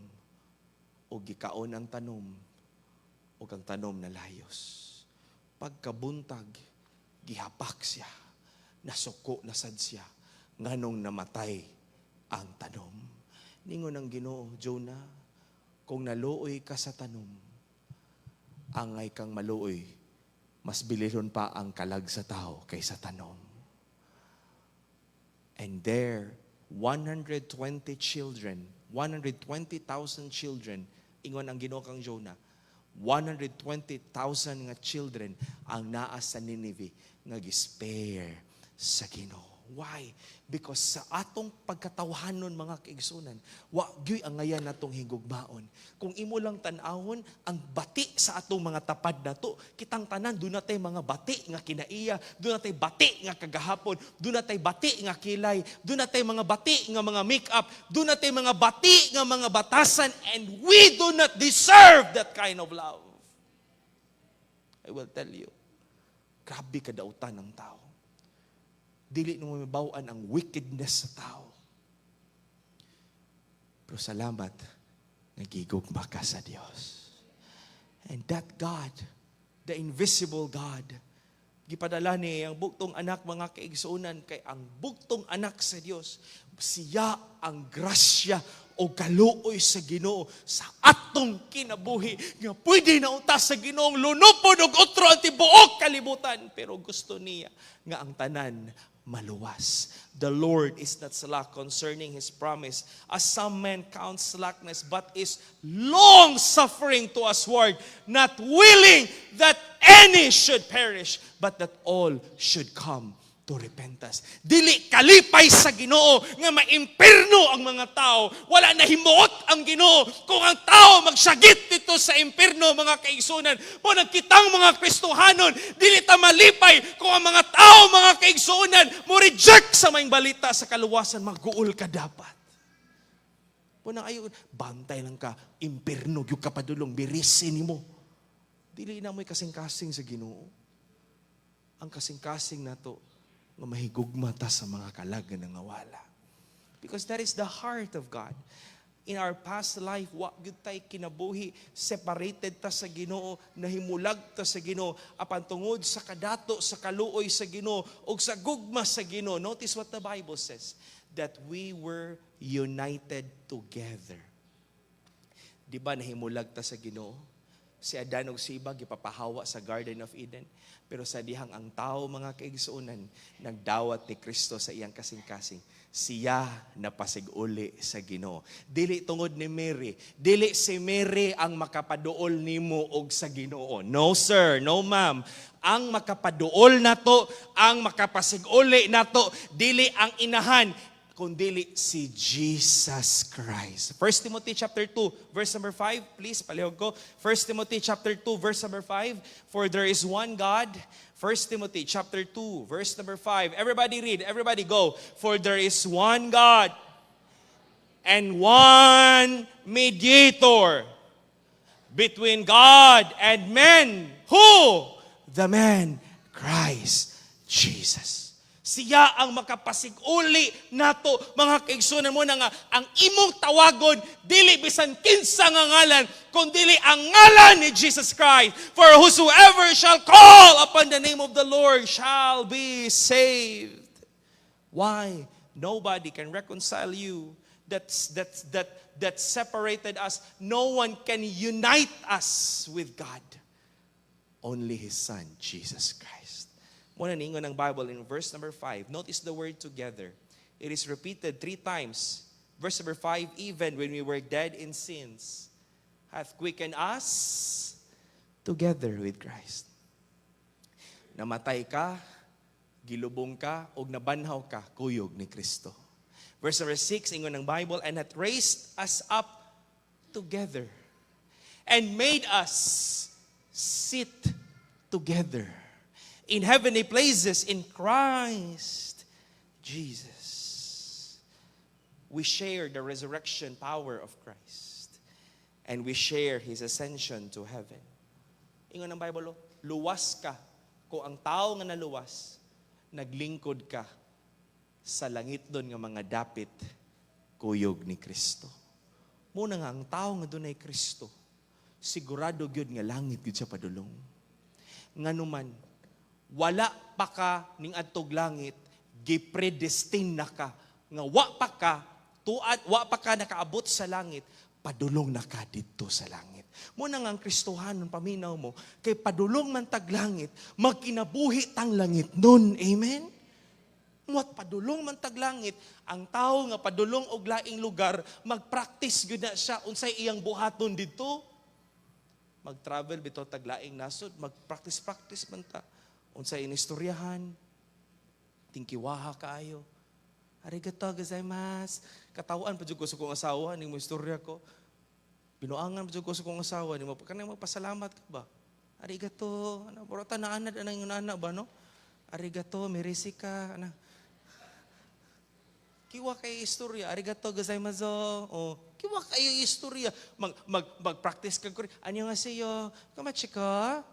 o gikaon ang tanom o kang tanom na layos. Pagkabuntag, gihapak siya, nasuko na sad siya, nganong namatay ang tanom. Ningon ang Ginoo, Jonah, kung naluoy ka sa tanom, angay kang maluoy, mas bilihon pa ang kalag sa tao kaysa tanom. And there, 120,000 children, ingon ang Ginoo kang Jonah, 120,000 nga children ang naa sa Nineveh nga gispare sa Ginoo. Why? Because sa atong pagkatawhanon mga kaigsunan, wa gyud ang ngayan natong higugmaon. Kung imo lang tan-awon ang bati sa atong mga tapad nato, kitang tanan do natay mga bati nga kinaiya, do natay bati nga kagahapon, do natay bati nga kilay, do natay mga bati nga mga make-up, do natay mga bati nga mga batasan, and we do not deserve that kind of love. I will tell you, grabe kadautan ng tao. Dili nung mabawan ang wickedness sa tao. Pero salamat, nagigugma ka sa Diyos. And that God, the invisible God, gipadala niya ang buktong anak mga kaigsuunan, kay ang buktong anak sa Diyos, siya ang grasya o kaluoy sa Ginoo sa atong kinabuhi nga pwede na unta sa Ginoong lunupod og otro ang tibuok kalibutan, pero gusto niya nga ang tanan maluwas. The Lord is not slack concerning His promise, as some men count slackness, but is long-suffering to usward, not willing that any should perish, but that all should come to repentance. Dili kalipay sa Ginoo nga maimpirno ang mga tao. Wala na himuot ang Ginoo kung ang tao magsagit dito sa impirno, mga kaigsunan. Po nagkitang mga Kristohanon, dili ta malipay kung ang mga tao, mga kaigsunan, mo reject sa maing balita sa kaluwasan, mag-uol ka dapat. Po nang ayo, bantay lang ka, impirno gyud ka padulong, birisin nimo. Dili na mo'y kasing-kasing sa Ginoo. Ang kasing-kasing nato nga mahigugma ta sa mga kalag nga nangawala. Because that is the heart of God. In our past life, wa gyud tay kinabuhi, separated ta sa Ginoo, nahimulag ta sa Ginoo, apan tungod sa kadato, sa kaluoy sa Ginoo, ug sa gugma sa Ginoo. Notice what the Bible says, that we were united together. Di ba nahimulag ta sa Ginoo? Si Adan ug si Eva gipapahawa sa Garden of Eden. Pero sa dihang ang tao mga kaigsuonan, nagdawat ni Kristo sa iyang kasing-kasing. Siya napasiguli sa Ginoo. Dili tungod ni Mary. Dili si Mary ang makapaduol nimo og sa Ginoo. No sir, no ma'am. Ang makapaduol nato, ang makapasiguli nato, dili ang inahan, kundili si Jesus Christ. 1 Timothy chapter 2, verse number 5. Please, palihog ko. 1 Timothy chapter 2, verse number 5. For there is one God. 1 Timothy chapter 2, verse number 5. Everybody read. Everybody go. For there is one God and one mediator between God and men. Who? The man, Christ Jesus. Siya ang makapasiguli nato, mga kaigsunan mo na nga, ang imong tawagon, dili bisan kinsa nga ngalan, kundili ang ngalan ni Jesus Christ. For whosoever shall call upon the name of the Lord shall be saved. Why? Nobody can reconcile you. That separated us. No one can unite us with God. Only His Son, Jesus Christ. Muna ningon ng Bible in verse number 5. Notice the word together. It is repeated 3 times. Verse number 5, even when we were dead in sins, hath quickened us together with Christ. Namatay ka, gilubong ka, o nabanhaw ka, kuyog ni Kristo. Verse number 6, ingon ng Bible, and hath raised us up together and made us sit together in heavenly places in Christ Jesus. We share the resurrection power of Christ. And we share His ascension to heaven. Ingon ng Bible, luwas ka. Kung ang tao nga naluwas, naglingkod ka sa langit doon nga mga dapit, kuyog ni Kristo. Muna nga, ang tao nga doon ay Kristo, sigurado gyud nga langit gyud sa padulong. Nganuman, wala pa ka ning adtog langit, gipredestin na ka, nga wa pa ka nakaabot sa langit, padulong na ka dito sa langit. Muna nga ang Kristohanon, paminaw mo, kay padulong man tag langit, magkinabuhi tang langit nun. Amen? Muat padulong man tag langit, ang tao nga padulong og laing lugar, magpractice gyud na siya unsay iyang buhaton dito. Mag-travel bitaw tag laing nasod, magpractice man ta. Unsay inistoryahan, tingkiwaha kaayo. Arigato gozaimasu. Katawaan pa jud ko sa kong asawa ning mo istorya ko. Binuangan pa jud ko sa kong asawa ni mo kanang magpasalamat ka ba? Arigato, ana porota na anad ana yung ana ba no? Arigato, merisi ka ana. Kiwa kay istorya, arigato gozaimasu. Oh, kiwa kayo istorya. Mag-practice ka ko. Annyeonghaseyo. Kamachika?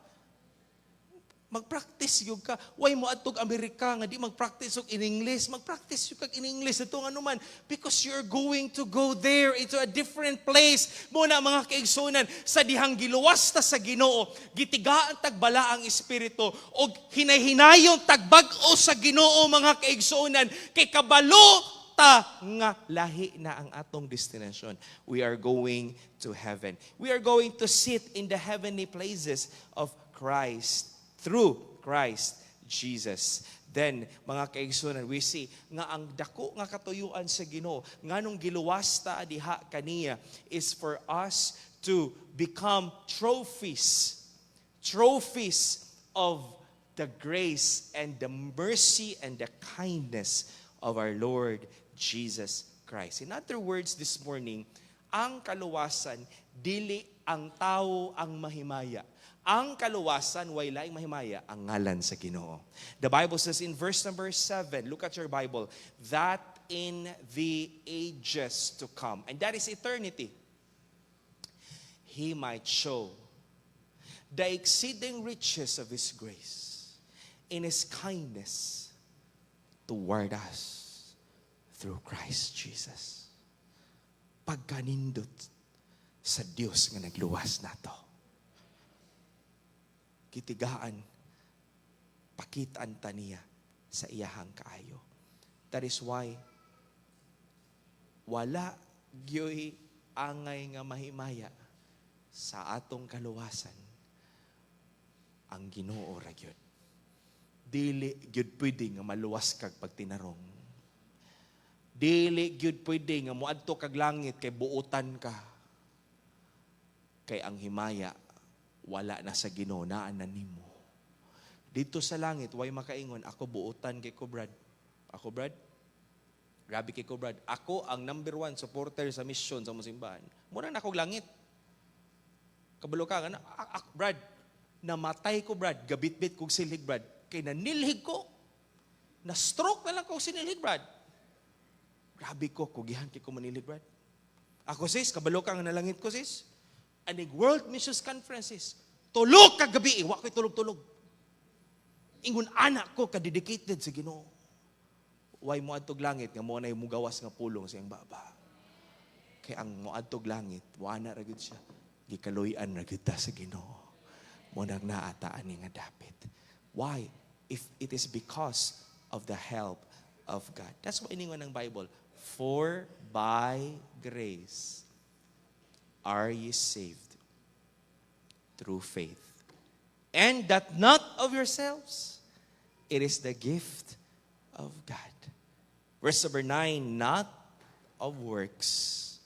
Mag-practice yung ka. Why mo atog Amerika nga di mag-practice yung in English? Mag-practice yung kag in English. Ito nga naman. Because you're going to go there into a different place. Muna mga kaigsunan, sa dihang giluwas ta sa Ginoo, gitigaan tagbala ang Espiritu, o hinay-hinayong tagbag-o sa Ginoo mga kaigsunan, kay kabalo ta nga lahi na ang atong destination. We are going to heaven. We are going to sit in the heavenly places of Christ. Through Christ Jesus. Then, mga kaigsunan, we see nga ang dako nga katuyuan sa Ginoo, nganong giluwas ta diha kaniya, is for us to become trophies of the grace and the mercy and the kindness of our Lord Jesus Christ. In other words, this morning, ang kaluwasan, dili ang tao ang mahimaya. Ang kaluwasan, way laing mahimaya, ang ngalan sa Ginoo. The Bible says in verse number 7, look at your Bible, that in the ages to come, and that is eternity, He might show the exceeding riches of His grace in His kindness toward us through Christ Jesus. Pagkanindot sa Dios nga nagluwas nato. Kitigaan, pakitaan ta niya sa iyahang kaayo. That is why, wala gyoy angay nga mahimaya sa atong kaluwasan ang Ginoo ra gyud. Dili gyud pwede nga maluwas kag pagtinarong. Dili gyud pwede nga moadto kag langit kay buotan ka. Kay ang himaya wala na sa Ginoo, naa na nimo. Dito sa langit way makaingon, ako buotan kay ko Brad. Ako Brad. Grabe kay ko Brad. Ako ang number 1 supporter sa mission sa musimbahan. Mura na akong langit. Kabalo ka nga, Brad, namatay ko Brad, gabit-bit kong silig Brad. Kay nanilhig ko. Na-stroke na lang ko sinilhig Brad. Grabe ko, kugihan kay ko manilig Brad. Ako sis, kabalo ka nga nalangit ko sis. Anig World Missions Conferences. Tulog kagabi, iwa ko'y tulog-tulog. Ingon anak ko ka-dedicated sa Ginoo. Way mo adtog langit nga mo na yung mugawas nga pulong sa iyang baba. Kay ang mo adtog langit, wala ra gid siya. Gikaluy-an ra gid ta sa Ginoo. Mo nang naataan ni nga dapit. Why? If it is because of the help of God. That's why iningon ng Bible, for by grace are ye saved through faith. And that not of yourselves. It is the gift of God. Verse number 9, not of works,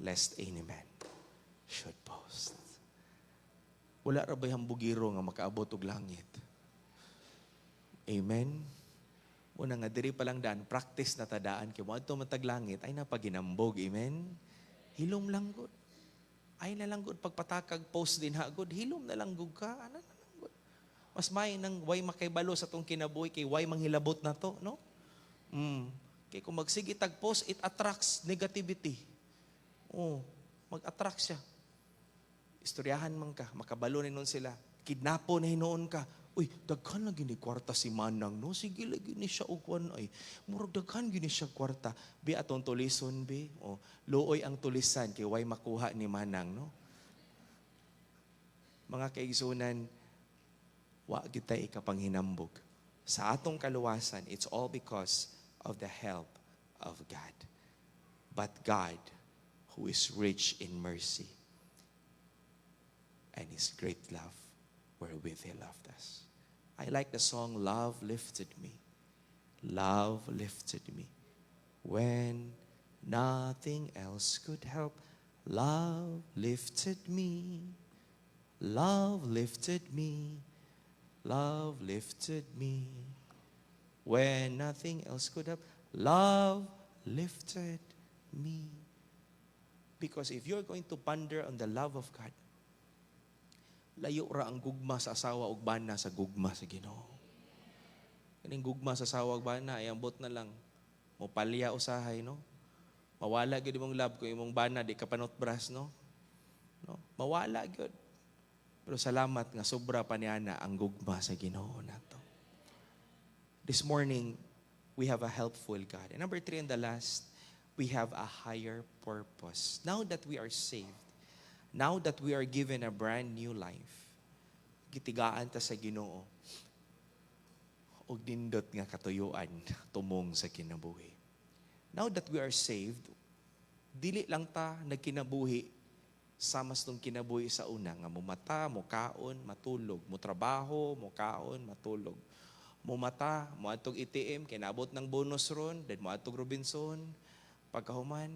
lest any man should boast. Wala ra ba'y hambugiro nga makaabot og langit? Amen? Una nga, diri pa lang daan, practice na tadaan, kaya mo adto matag langit, ay napaginambog, amen? Hilom lang good. Ay na lang good, pagpatakag post din ha good, hilom na lang good ka, ano na lang good. Mas may nang way makaibalo sa tong kinabuhi, kay way manghilabot na to, no? Kaya kung magsige tag post, it attracts negativity. Mag-attract siya. Istoryahan man ka, makabalo ni nun sila. Kidnapo na hinoon ka. Uy, daghan na gini kwarta si Manang, no? Sige, lagi ni siya ugwan ay. Murag daghan gini siya kwarta. Bi atong tulison, bi. Looy ang tulisan, kay way makuha ni Manang, no? Mga kaigsunan, wa kita ikapanghinambog. Sa atong kaluwasan, it's all because of the help of God. But God, who is rich in mercy, and His great love, wherewith He loved us. I like the song, Love Lifted Me. Love lifted me. When nothing else could help, love lifted me. Love lifted me. Love lifted me. When nothing else could help, love lifted me. Because if you're going to ponder on the love of God, layo ra ang gugma sa asawa ug bana sa gugma sa Ginoo. Kaning gugma sa asawa ug bana ay ambot na lang mo palya usahay, no? Mawala gyud imong love kung imong bana di ka panotbras, no? Mawala gyud. Pero salamat nga sobra pa niana ang gugma sa Ginoo nato. This morning we have a helpful God. And number 3 and the last, we have a higher purpose. Now that we are saved, now that we are given a brand new life, gitigaan ta sa Ginoo og nindot nga katuyuan tumong sa kinabuhi. Now that we are saved, dili lang ta nagkinabuhi samas tong kinabuhi sa una nga mumata, mukaon, matulog, mo trabaho, mukaon, matulog. Mumata, mo atog ATM, kinabot ng bonus ron, then mo atog Robinson, pagkahuman,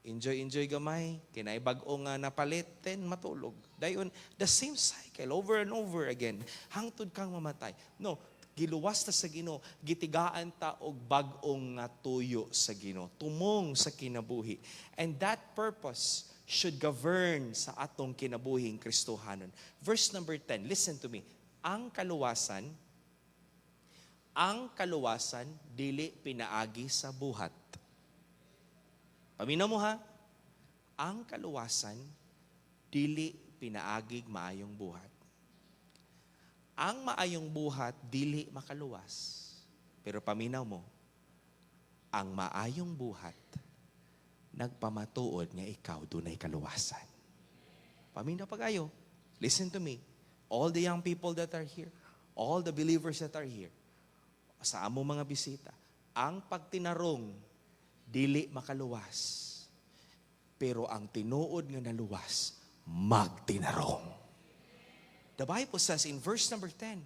enjoy gamay, kinaibag-o nga napalit, then matulog. Dayon, the same cycle, over and over again, hangtod kang mamatay. No, giluwas ta sa Ginoo, gitigaan ta og bag-ong nga tuyo sa Ginoo, tumong sa kinabuhi. And that purpose should govern sa atong kinabuhing Kristohanon. Verse number 10, listen to me. Ang kaluwasan dili pinaagi sa buhat. Paminaw mo ha? Ang kaluwasan dili pinaagig maayong buhat. Ang maayong buhat dili makaluwas. Pero paminaw mo, ang maayong buhat nagpamatuod nga ikaw dunay kaluwasan. Paminaw pagayo. Listen to me. All the young people that are here, all the believers that are here, sa among mga bisita, ang pagtinarong dili makaluwas. Pero ang tinuod nga naluwas, magtinarong. The Bible says in verse number 10,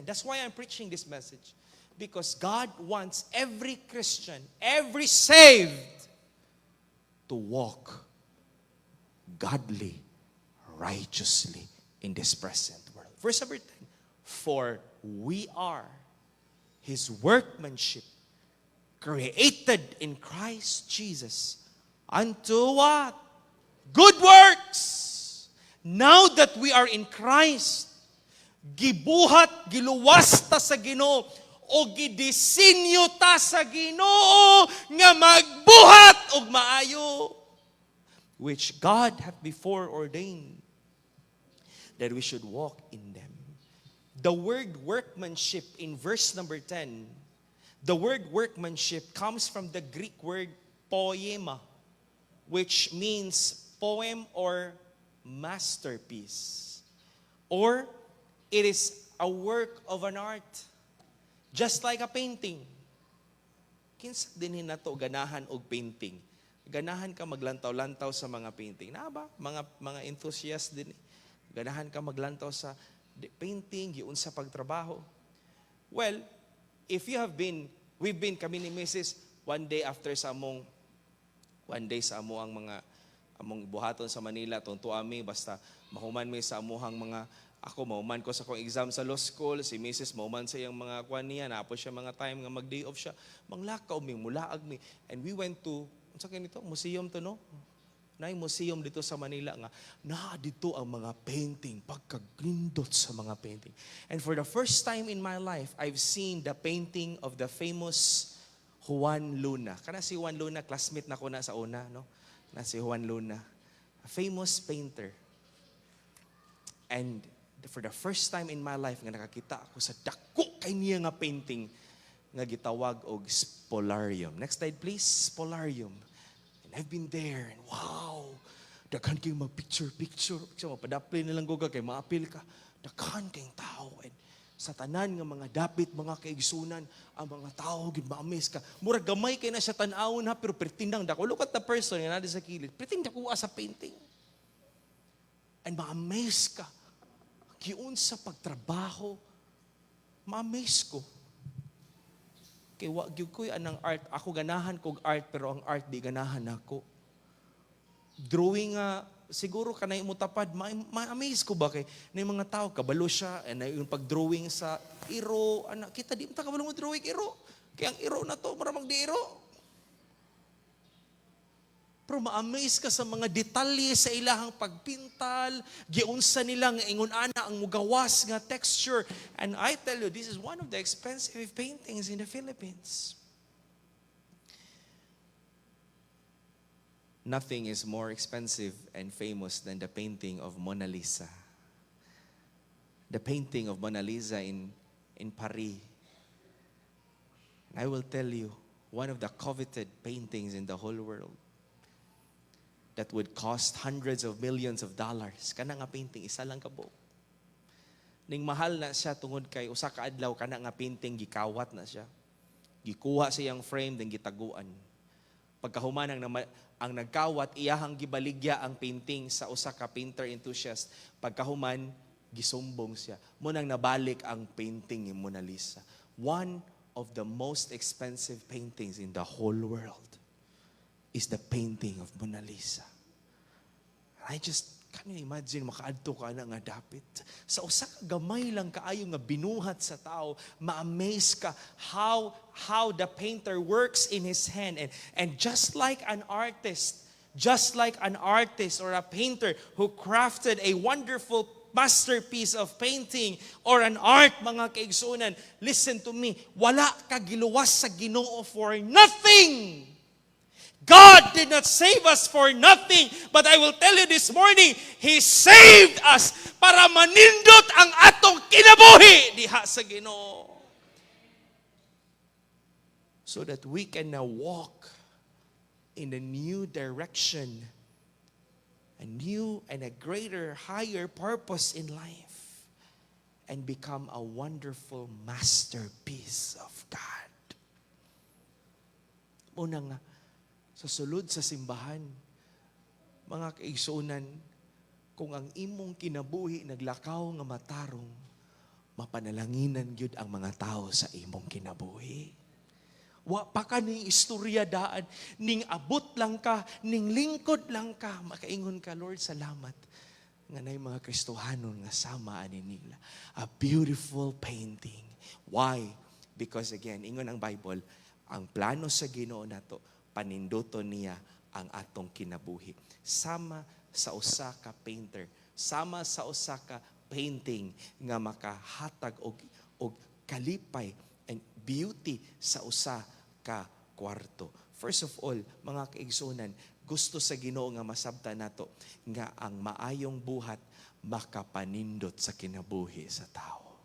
that's why I'm preaching this message. Because God wants every Christian, every saved, to walk godly, righteously in this present world. Verse number 10, for we are His workmanship, created in Christ Jesus, unto what? Good works. Now that we are in Christ, gibuhat, giluwas ta sa Ginoo, o gidisenyo ta sa Ginoo nga magbuhat og maayo, which God hath before ordained that we should walk in them. The word workmanship in verse number 10, the word workmanship comes from the Greek word poema, which means poem or masterpiece. Or it is a work of an art. Just like a painting. Kinsa dinhin nato ganahan og painting. Ganahan ka maglantaw-lantaw sa mga painting. Na ba? Mga enthusiast din. Ganahan ka maglantaw sa painting, giun sa pagtrabaho. Well, if you have been, we've been kami ni Mrs. one day sa amo ang mga among buhaton sa Manila, tunto ami, basta mahuman mi sa amuhang mga, ako mahuman ko sa kong exam sa law school, si Mrs. mahuman sa iyang mga kwan niya, napo siya mga time nga mag-day off siya, manglakaw mi, mulaag mi, and we went to, sa kanito, museum to no? Nay museum dito sa Manila nga, dito ang mga painting, pagkaglindot sa mga painting. And for the first time in my life, I've seen the painting of the famous Juan Luna. Kana si Juan Luna, classmate na ko na sa una, no? Na si Juan Luna, a famous painter. And for the first time in my life nga nakakita ako sa dako kay niya nga painting nga gitawag og Spolarium. Next slide please, Spolarium. And I've been there and wow, daghan kay mag-picture, mapadapli nilang goga kay maapil ka. Daghan kayong tao and sa tanan nga mga dapit, mga kaigsunan, ang mga tao, gid-ma-amaze ka. Murag gamay kay na siya tan-awon ha, pero pretindang dako. Look at the person nga nadi sa kilid. Pretindang dako sa painting. And ma-amaze ka. Giun sa pagtrabaho, ma-amaze ko. Kay wa gyud koy anang art. Ako ganahan kog art, pero ang art di ganahan ako. Drawing siguro kanay mo tapad, ma-amaze ko ba kay na yung mga tao, kabalo siya, and yung pag-drawing sa iro, kita di mo kabalo mo drawing iro. Kaya ang iro na to, maramang di iro. Pero ma-amaze ka sa mga detalye sa ilahang pagpintal, giunsa nila nga ingon ana ang mugawas nga texture. And I tell you, this is one of the expensive paintings in the Philippines. Nothing is more expensive and famous than the painting of Mona Lisa. The painting of Mona Lisa in Paris. And I will tell you, one of the coveted paintings in the whole world that would cost hundreds of millions of dollars. Kana nga painting, isa lang kabo. Ning mahal na siya tungod kay usa ka adlaw kana nga painting gikawat na siya. Gikuha siyang frame then gitaguan. Pagkahuman ang nagkawat, iyahang gibaligya ang painting sa usa ka painter enthusiast. Pagkahuman, gisumbong siya. Munang nabalik ang painting ni Mona Lisa. One of the most expensive paintings in the whole world is the painting of Mona Lisa. I just can't imagine makaadto ka na nga dapit. Sa usa ka gamay lang kaayo nga binuhat sa tao, ma-amaze ka how the painter works in his hand. And just like an artist or a painter who crafted a wonderful masterpiece of painting or an art, mga kaigsunan, listen to me, wala ka giluwas sa Ginoo for nothing. God did not save us for nothing. But I will tell you this morning, He saved us para manindot ang atong kinabuhi diha sa Ginoo. So that we can now walk in a new direction, a new and a greater, higher purpose in life, and become a wonderful masterpiece of God. Una nga, sa sulod sa simbahan, mga kaigsunan, kung ang imong kinabuhi naglakaw nga matarong, mapanalanginan gyud ang mga tao sa imong kinabuhi. Wa pa ka ning istorya daan, ning abot lang ka, ning lingkod lang ka, makaingon ka, Lord, salamat nga nay mga Kristohanon nga sama ani nila. A beautiful painting. Why? Because again, ingon ang Bible, ang plano sa Ginoo nato, paninduton niya ang atong kinabuhi. Sama sa usa ka painter, sama sa usa ka painting nga makahatag og kalipay and beauty sa usa ka kwarto. First of all, mga kaigsunan, gusto sa Ginoo nga masabtan nato nga ang maayong buhat makapanindot sa kinabuhi sa tao.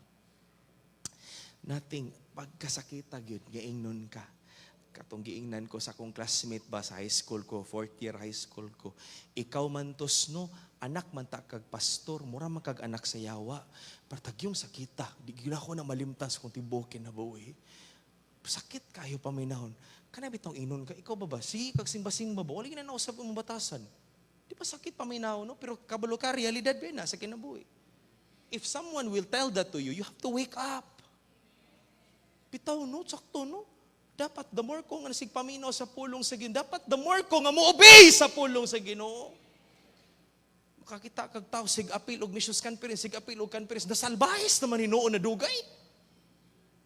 Nating pagkasakita gyud nga ingnon ka. Katong giingnan ko sa akong classmate ba sa high school ko, 4th year high school ko. Ikaw man tos no, anak man ta kag pastor, mura man kag anak sa yawa. Partag yung sakita, di gyud ako na malimtas kung tibuok kinabuhi. Sakit kayo paminahon. Kana bitong inon ka, ikaw ba? Sige, kag simba-simba ba? Wala na nausap ang batasan. Di ba sakit paminahon, no? Pero kabalo ka, realidad ba na sa kinabuhi. If someone will tell that to you, you have to wake up. Bitaw, no? Sakto, no? Dapat the more ko nga nasigpaminaw sa pulong sa Ginoo, dapat the more ko nga mo-obey sa pulong sa Ginoo. Makakita kag tao sig-apil og missions conference, sig-apil og conference, nasalbahis naman hinuon na dugay.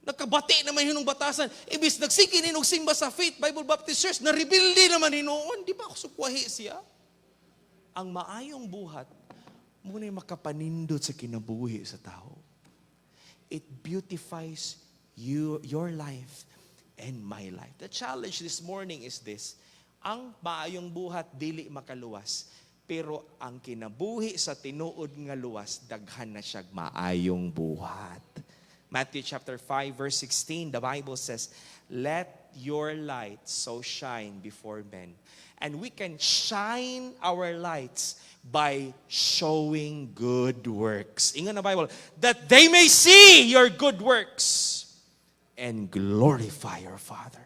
Nakabati naman hinong batasan. Ibis nagsiki ninog simba sa Faith Bible Baptist Church, na-rebuildi naman hinuon. Di ba ako sukwahi siya? Ang maayong buhat, muna makapanindot sa kinabuhi sa tao. It beautifies your life and my life. The challenge this morning is this. Ang maayong buhat, dili makaluwas. Pero ang kinabuhi sa tinuod nga luwas, daghan na siyag maayong buhat. Matthew chapter 5 verse 16, the Bible says, "Let your light so shine before men." And we can shine our lights by showing good works. Ingon na Bible, that they may see your good works and glorify your Father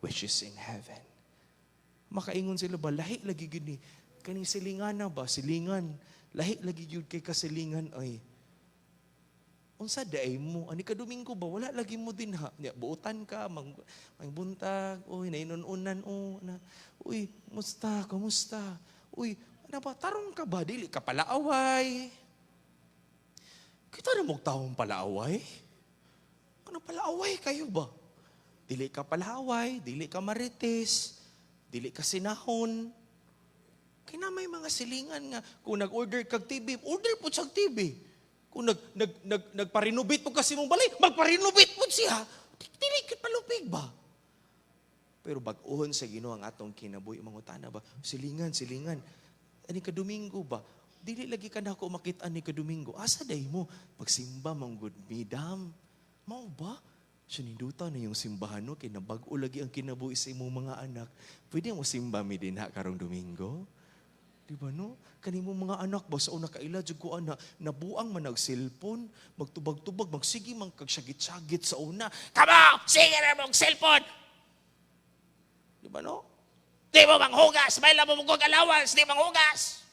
which is in heaven. Makaingon sila ba, lahi lagi gini, kaning silingan na ba, silingan, lahi lagi yun kay kasilingan, ay, unsa day mo, ani ka Domingo ba, wala lagi mo din ha, buutan ka, magbuntag, uy, nainununan, uy, kamusta, uy, ano ba, tarong ka ba, dili ka palaaway, kita na mong taong palaaway, ano palaaway kayo ba, dili ka palaaway, dili ka marites, dili ka sinahon, kaya may mga silingan nga, kung nag-order kag TV, order po sa TV, kung nagparinubit po kasi mong balay, magparinubit po siya. Dili ka palupig ba? Pero bag-uhon sa Ginoo ang atong kinabuhi, mangutana ba? Silingan. Ani ka Domingo ba? Dili lagi ka na ako makita ani ka Domingo. Asa day mo? Magsimba mong good midam. Mao ba? Sininduta na yung simbahan no, kaya nabag-o lagi ang kinabuhi sa imong mga anak. Pwede mo simba mi din ha karong Domingo? Diba no? Kanimo mga anak ba sa una kaila jud ko ana nabuang man nagselfon, magtubag-tubag, magsigi man kag syagit-syagit sa una. Kamo, sige na mong cellphone. Diba no? Di mo manghugas, may lang mo mong allowance, di manghugas.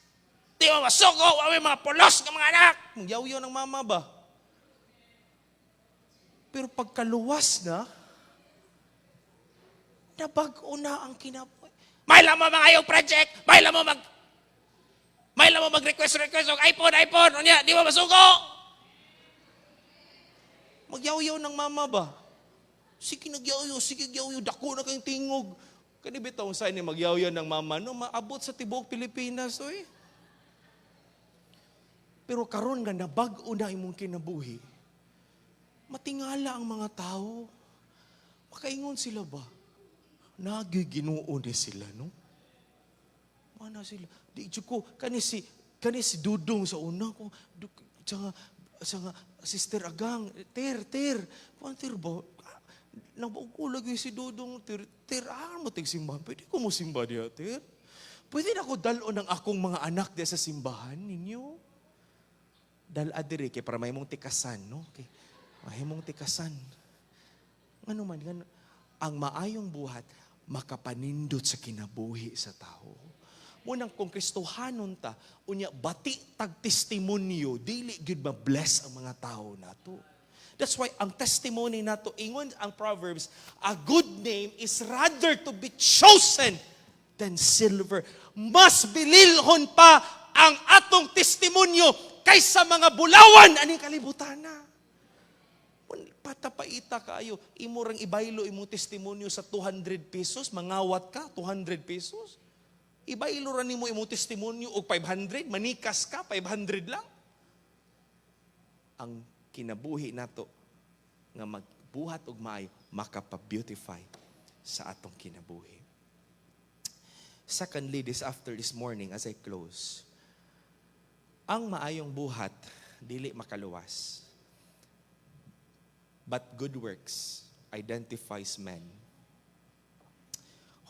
Di mo masugo, awi mga pulos ng mga anak. Mangyaw-yaw ng mama ba? Pero pagkaluwas na, nabag-o na ang kinabuhi. May lang mo mga ayong project, may lang mo mag-request og iPhone, unya, di mo masugo. Magyaw-yaw ng mama ba? Sige nagyaw-yaw, dako na kayong tingog. Kani bitaw sa ini magyaw-yaw ng mama, no, maabot sa tibuok Pilipinas, oy. Pero karon nga nabag-o na imong kinabuhi, matingala ang mga tao. Makaingon sila ba? Nagiginuo ni sila, no? Mana sila? Di ko kani si Dudong sa una ko. Sa Sister Agang, ter. Pantir ba? Nabuo lagi si Dudong, ter, mo tig simbahan. Pwede ko mo simba diya, ter. Pwede na ako dalo ng akong mga anak diya sa simbahan ninyo. Dala diri kay para may mong tikasan, no? Okay. May mong tikasan. Ano man, ang maayong buhat makapanindot sa kinabuhi sa tao. Munang kung Kristohanon ta, unya bati tag testimonyo, dili gyud ma-bless ang mga tao nato. That's why ang testimony nato, ingon ang Proverbs, a good name is rather to be chosen than silver. Mas bililhon pa ang atong testimonyo kaysa mga bulawan aning kalibutan na. Patapaita kaayo, imo rang ibaylo imong testimonyo sa 200 pesos, mangawat ka 200 pesos. Ibaylo ra nimo imong testimonyo og 500, manikas ka 500 lang. Ang kinabuhi nato nga magbuhat og maayo, makapa-beautify sa atong kinabuhi. Secondly, after this morning as I close, ang maayong buhat dili makaluwas. But good works identifies men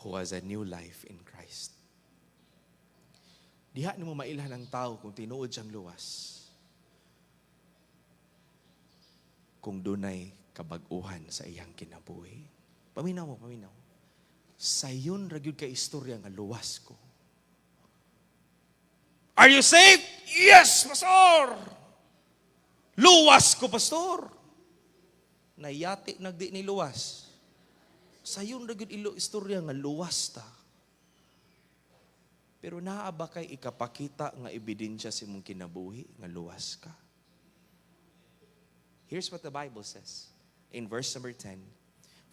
who has a new life in Christ. Diha nimo mailhan ang tao kung tinuod siyang luwas. Kung dunay kabag-uhan sa iyang kinabuhi. Paminaw mo, paminaw. Sayon ra gyud ka istorya nga luwas ko. Are you saved? Yes, pastor. Luwas ko, pastor. Nayati nagdi ni luwas. Sayon ra gyud ilo istorya nga luwas ta. Pero naa ba kay ikapakita nga ebidensya sa imong kinabuhi nga luwas ka? Here's what the Bible says in verse number 10.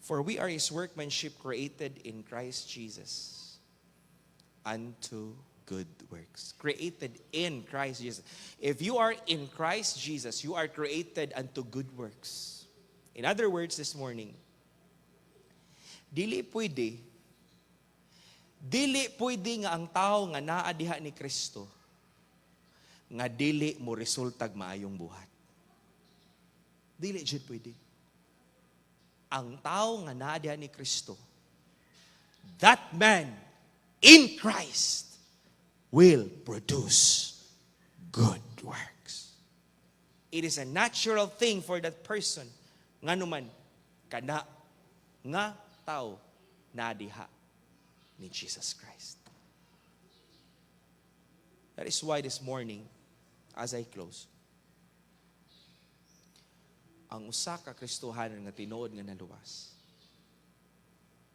For we are His workmanship created in Christ Jesus unto good works. Created in Christ Jesus. If you are in Christ Jesus, you are created unto good works. In other words, this morning, dili pwede nga ang tao nga naa diha ni Kristo nga dili mo resultag maayong buhat. Dili jud pwede. Ang tao nga naa diha ni Kristo, that man in Christ will produce good works. It is a natural thing for that person nga naman kana nga tao na diha ni Jesus Christ. That is why this morning, as I close, ang usa ka Kristohanon nga tinuod nga naluwas,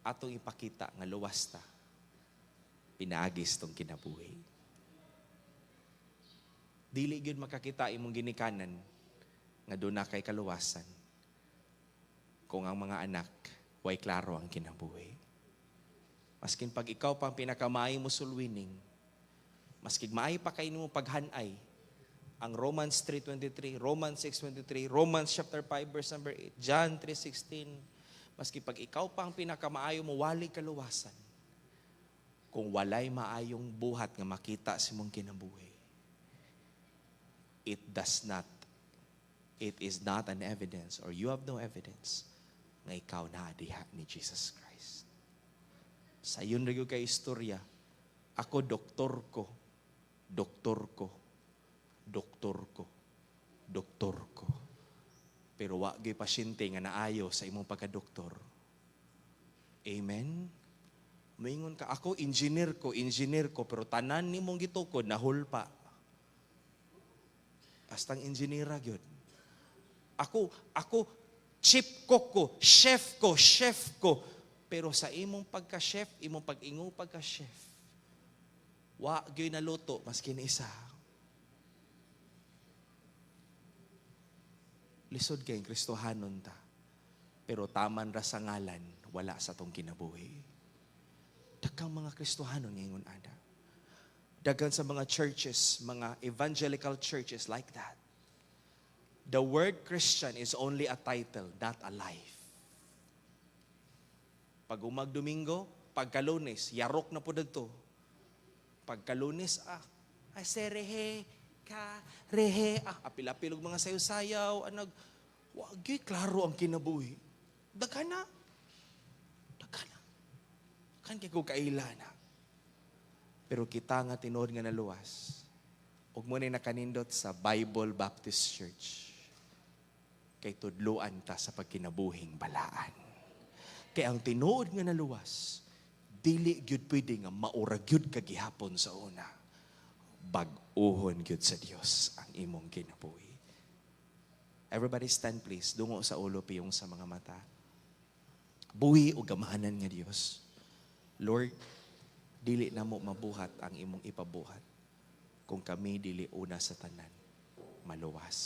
atong ipakita nga luwas ta, pinaagis tong kinabuhi. Dili gyud makakita imong ginikanan nga doon na kay kaluwasan kung ang mga anak way klaro ang kinabuhi. Maskin pag ikaw pang pinakamaayo mo sulwining, maskin maayo pa kayo mo paghanay, ang Romans 3:23, Romans 6:23, Romans chapter 5 verse number 8, John 3:16, maski pag ikaw pang pinakamaayo mo walay kaluwasan, kung walay maayong buhat nga makita sa mong kinabuhi, it is not an evidence, or you have no evidence nga ikaw na diha ni Jesus Christ. Sa yun rin kay istorya, ako doktor ko. Pero wa gyud pasyente nga naayo sa imong pagka-doktor. Amen? Moingon ka, ako engineer ko, pero tanan nimong gitukod, nahulpa. Astang engineera gyud. Ako, chef ko, chef ko. Pero sa imong pagka-chef, imong pag-ingo pagka-chef, wa gyud naluto, maskin isa. Lisod kay Kristohanon ta. Pero taman ra sa ngalan, wala sa tong kinabuhi. Daghang mga Kristohanon ngayon ada. Daghan sa mga churches, mga evangelical churches like that. The word Christian is only a title, not a life. Pag Domingo, pagka-Lunes, yarok na po dito. Pagka-Lunes, ay serehe, apil-apilog mga sayaw-sayaw, wagi, klaro ang kinabuhi. Daghan na. Kan kay ko kailana. Pero kita nga tinuod nga naluwas. Ug mo na nakanindot sa Bible Baptist Church. Kay tudloan ta sa pagkinabuhing balaan. Kay ang tinuod nga naluwas, dili gyud pwede nga maura gyud kagihapon sa una. Bag-ohon gyud sa Dios ang imong kinabuhi. Everybody stand please. Dungo sa ulo piyong sa mga mata. Buhi o gamahanan nga Dios. Lord, dili na mo mabuhat ang imong ipabuhat kung kami dili una sa tanan maluwas.